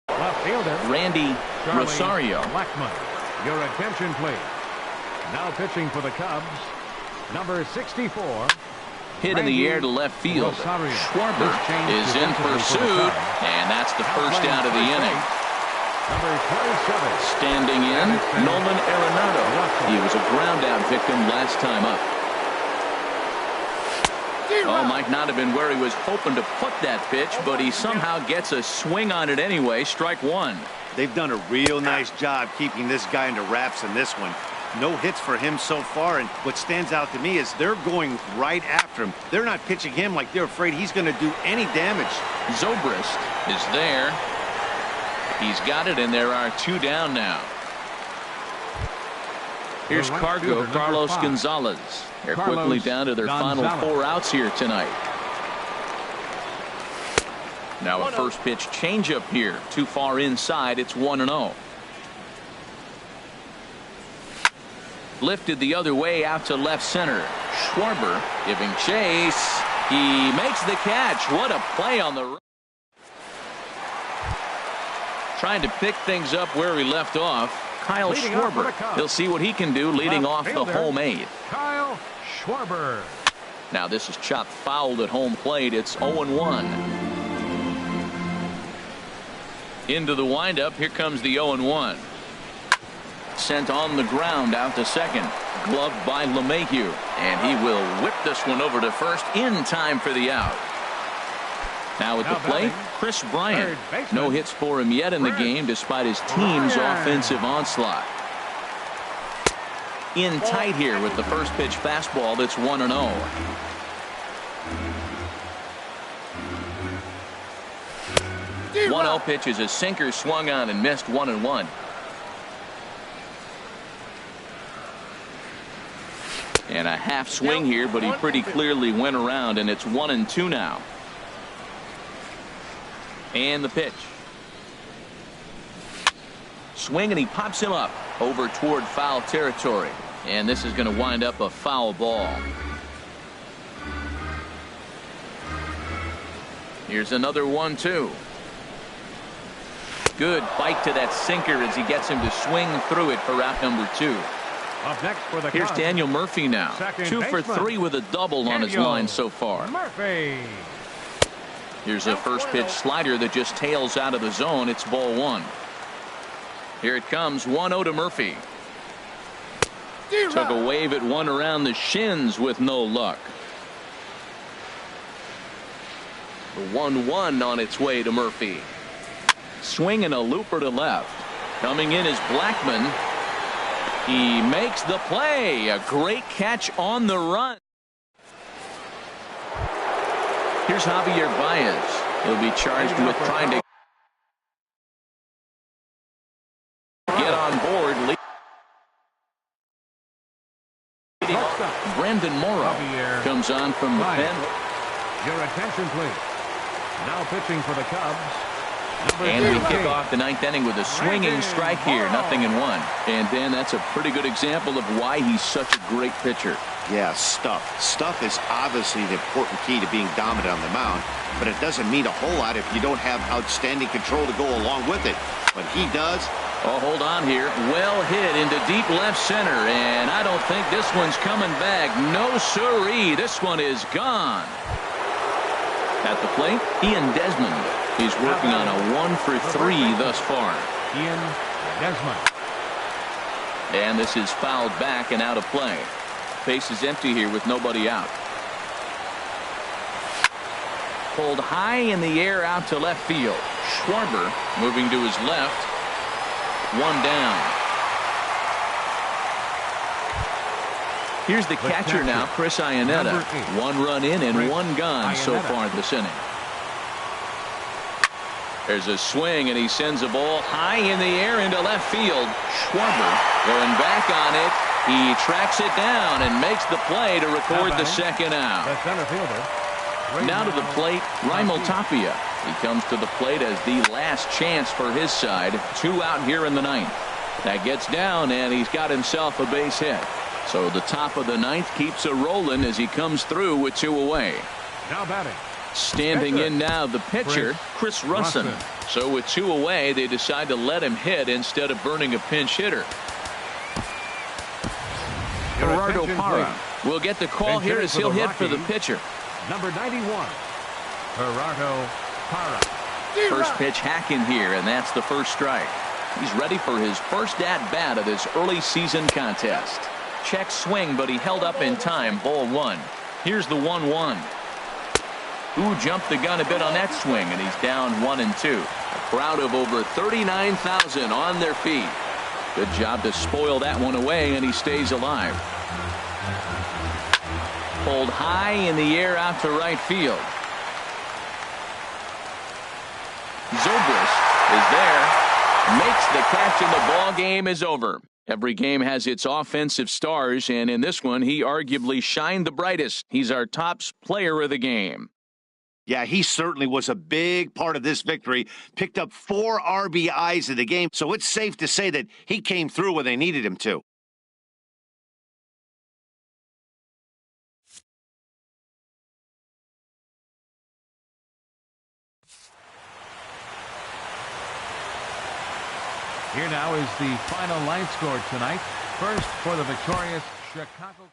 [SPEAKER 2] Left fielder
[SPEAKER 1] Randy
[SPEAKER 2] Charlie
[SPEAKER 1] Rosario.
[SPEAKER 2] Blackmon. Your attention, please. Now pitching for the Cubs, number 64.
[SPEAKER 1] Hit in the air to left field. Schwarber is in pursuit, and that's the first out of the inning.
[SPEAKER 2] Number 27.
[SPEAKER 1] Standing in, Nolan Arenado. He was a ground-out victim last time up. Oh, might not have been where he was hoping to put that pitch, but he somehow gets a swing on it anyway. Strike one.
[SPEAKER 4] They've done a real nice job keeping this guy into wraps in this one. No hits for him so far, and what stands out to me is they're going right after him. They're not pitching him like they're afraid he's going to do any damage.
[SPEAKER 1] Zobrist is there. He's got it, and there are 2 down now. Here's Cargo, Carlos Gonzalez. They're quickly down to their final 4 outs here tonight. Now a first pitch changeup here. Too far inside. It's 1-0. Lifted the other way out to left center. Schwarber giving chase. He makes the catch. What a play on the. Trying to pick things up where he left off. Kyle Schwarber. He'll see what he can do leading off the home 8.
[SPEAKER 2] Kyle Schwarber.
[SPEAKER 1] Now this is chopped fouled at home plate. It's 0-1. Into the windup. Here comes the 0-1. Sent on the ground out to second. Gloved by LeMahieu. And he will whip this one over to first in time for the out. Now at the plate, Chris Bryant. No hits for him yet in the game despite his team's offensive onslaught. In tight here with the first pitch fastball. That's 1-0. 1-0 pitch is a sinker swung on and missed. 1-1. And a half swing here, but he pretty clearly went around, and it's 1-2 now. And the pitch. Swing, and he pops him up over toward foul territory. And this is going to wind up a foul ball. Here's another 1-2. Good bite to that sinker as he gets him to swing through it for out number 2.
[SPEAKER 2] Up next for the
[SPEAKER 1] Here's
[SPEAKER 2] Cubs,
[SPEAKER 1] Daniel Murphy now. 2 for 3 with a double on his line so far.
[SPEAKER 2] Murphy.
[SPEAKER 1] Here's a first pitch slider that just tails out of the zone. It's ball 1. Here it comes. 1-0 to Murphy. Took a wave at one around the shins with no luck. The 1-1 on its way to Murphy. Swinging a looper to left. Coming in is Blackmon. He makes the play. A great catch on the run. Here's Javier Baez. He'll be charged with trying to get on board. Brandon Morrow comes on from the pen.
[SPEAKER 2] Your attention, please. Now pitching for the Cubs.
[SPEAKER 1] And we kick off the 9th inning with a swinging strike here. 0-1. And Dan, that's a pretty good example of why he's such a great pitcher.
[SPEAKER 4] Yeah, stuff. Stuff is obviously the important key to being dominant on the mound, but it doesn't mean a whole lot if you don't have outstanding control to go along with it. But he does.
[SPEAKER 1] Oh, hold on here. Well hit into deep left center, and I don't think this one's coming back. No siree. This one is gone. At the plate, Ian Desmond. He's working on a 1 for 3 thus far.
[SPEAKER 2] Ian Desmond.
[SPEAKER 1] And this is fouled back and out of play. Base is empty here with nobody out. Pulled high in the air out to left field. Schwarber moving to his left. 1 down. Here's the catcher now, Chris Iannetta. 1 run in and 1 gone so far this inning. There's a swing, and he sends a ball high in the air into left field. Schwarber going back on it. He tracks it down and makes the play to record the second out. Now to the plate, Raimel Tapia. He comes to the plate as the last chance for his side. 2 out here in the 9th. That gets down, and he's got himself a base hit. So the top of the 9th keeps a rolling as he comes through with 2 away.
[SPEAKER 2] Now batting.
[SPEAKER 1] Standing in now, the pitcher, Chris Russin. So with 2 away, they decide to let him hit instead of burning a pinch hitter. Gerardo Parra will get the call here as he'll hit for the pitcher.
[SPEAKER 2] Number 91, Gerardo Parra.
[SPEAKER 1] First pitch hacking here, and that's the first strike. He's ready for his first at-bat of this early season contest. Check swing, but he held up in time. Ball 1. Here's the 1-1. Who jumped the gun a bit on that swing, and he's down 1 and 2. A crowd of over 39,000 on their feet. Good job to spoil that one away, and he stays alive. Pulled high in the air out to right field. Zobrist is there. Makes the catch, and the ball game is over. Every game has its offensive stars, and in this one, he arguably shined the brightest. He's our top player of the game.
[SPEAKER 4] Yeah, he certainly was a big part of this victory. Picked up 4 RBIs in the game, so it's safe to say that he came through when they needed him to.
[SPEAKER 2] Here now is the final line score tonight. First for the victorious Chicago.